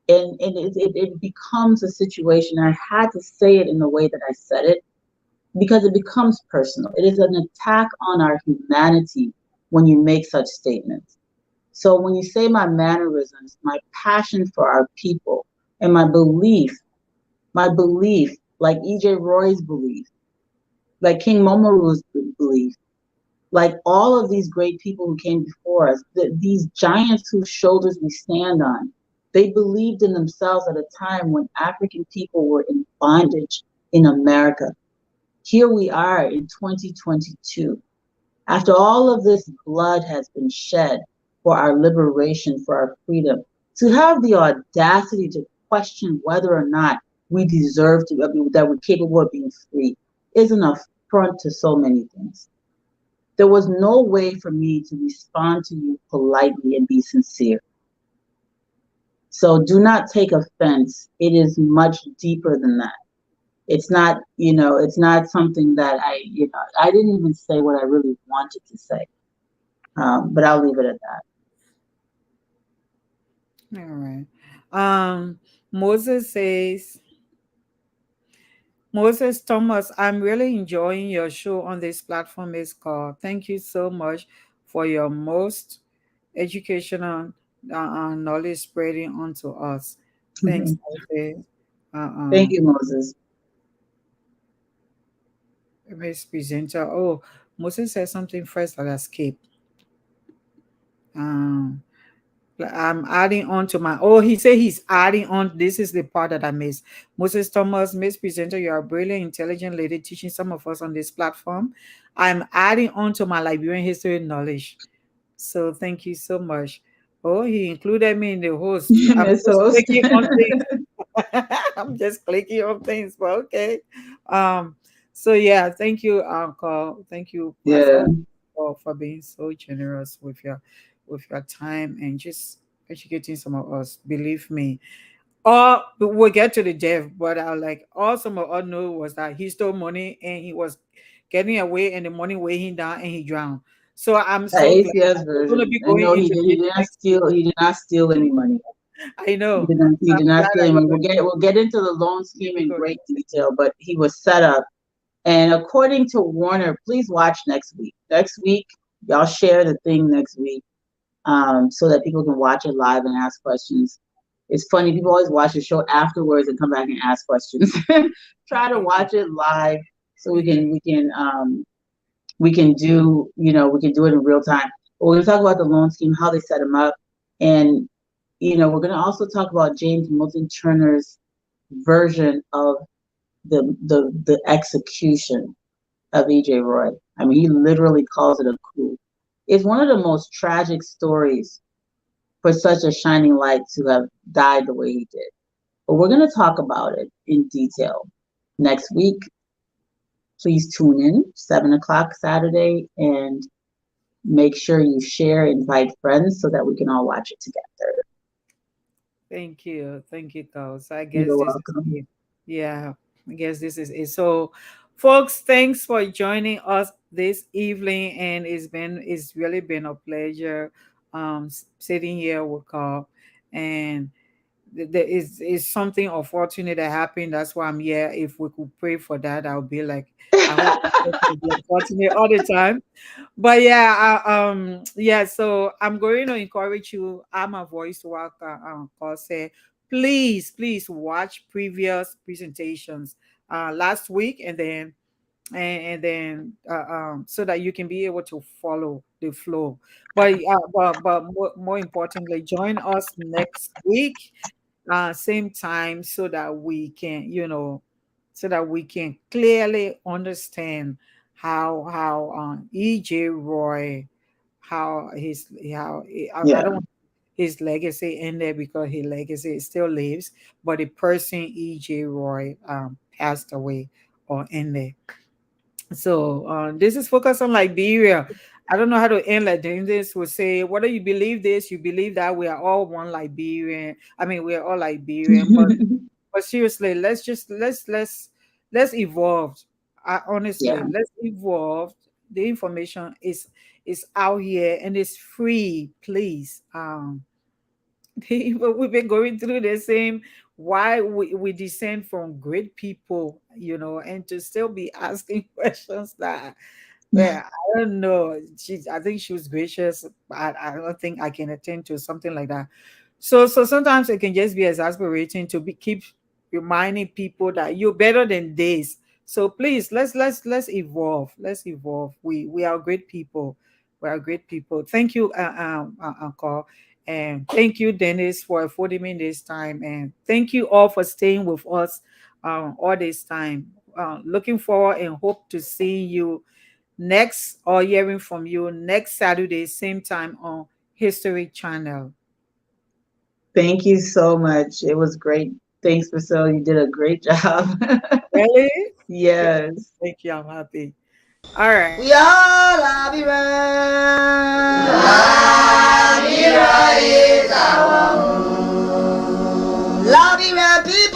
And it becomes a situation. I had to say it in the way that I said it because it becomes personal. It is an attack on our humanity when you make such statements. So when you say my mannerisms, my passion for our people, and my belief, like E.J. Roy's belief, like King Momoru's belief, like all of these great people who came before us, these giants whose shoulders we stand on, they believed in themselves at a time when African people were in bondage in America. Here we are in 2022. After all of this blood has been shed for our liberation, for our freedom, to have the audacity to question whether or not we deserve to, that we're capable of being free, is an affront to so many things. There was no way for me to respond to you politely and be sincere. So do not take offense. It is much deeper than that. It's not something that I didn't even say what I really wanted to say. But I'll leave it at that. All right. Um, Moses says, Moses Thomas, I'm really enjoying your show on this platform. Is called. Thank you so much for your most educational knowledge spreading onto us. Thanks, Mhm. Moses. Thank Uh, you, Moses. Miss Presenter. Oh, Moses said something first that escaped. Um, I'm adding on to my. Oh, he said he's adding on. This is the part that I missed. Moses Thomas, Miss Presenter, you are a brilliant, intelligent lady teaching some of us on this platform. I'm adding on to my Liberian history knowledge. So thank you so much. Oh, he included me in the host. I'm Miss just Host. clicking on things. I'm just clicking on things, but okay. Um, so yeah, thank you, Uncle. Thank you, Yeah. Pastor, for being so generous with your time and just educating some of us. Believe me. We'll get to the death, but I like all some of us know was that he stole money and he was getting away and the money weighed him down and he drowned. So I'm The so glad ACS that we're gonna version. be And going no, into he this did not next steal. He did not steal any money. I know. He So did I'm not glad steal that any money. you're going We'll get into the loan to scheme be in good. great detail, but he was set up. And according to Warner, please watch next week. Next week, y'all share the thing next week, so that people can watch it live and ask questions. It's funny, people always watch the show afterwards and come back and ask questions. Try to watch it live so we can do, we can do it in real time. But we're gonna talk about the loan scheme, how they set them up, and we're going to also talk about James Milton Turner's version of the execution of E.J. Roy. I mean, he literally calls it a coup. It's one of the most tragic stories for such a shining light to have died the way he did. But we're going to talk about it in detail next week. Please tune in 7 o'clock Saturday, and make sure you share, invite friends so that we can all watch it together. Thank you, Carl. So I guess You're this is welcome. it. Yeah, I guess this is it. So, folks, thanks for joining us this evening, and it's really been a pleasure, sitting here with Carl, and there is something unfortunate that happened. That's why I'm here. If we could pray for that, I would be like, I hope it will be unfortunate all the time. But yeah, yeah. So I'm going to encourage you. I'm a voice worker. Say, please watch previous presentations last week, and then so that you can be able to follow the flow. But more importantly, join us next week, same time, so that we can, so that we can clearly understand how EJ Roy, I Yeah. don't want his legacy in there, because his legacy still lives, but the person EJ Roy passed away or in there. So this is focused on Liberia. I don't know how to end like this would say, whether you believe this, you believe that, we are all one Liberian. I mean, we are all Liberian, but seriously, let's evolve. Honestly, Yeah. let's evolve. The information is out here and it's free. Please, we've been going through the same. Why we descend from great people, and to still be asking questions that, well, I don't know. I think she was gracious. I don't think I can attend to something like that. So sometimes it can just be exasperating to keep reminding people that you're better than this. So please, let's evolve. Let's evolve. We are great people. We are great people. Thank you, Uncle, and thank you, Dennis, for affording me this time, and thank you all for staying with us all this time. Looking forward and hope to see you next, or hearing from you next Saturday, same time on History Channel. Thank you so much. It was great. Thanks, Priscilla. You did a great job. Really? Yes. Thank you. I'm happy. All right. We are Labira. Labira is our home. Labira people.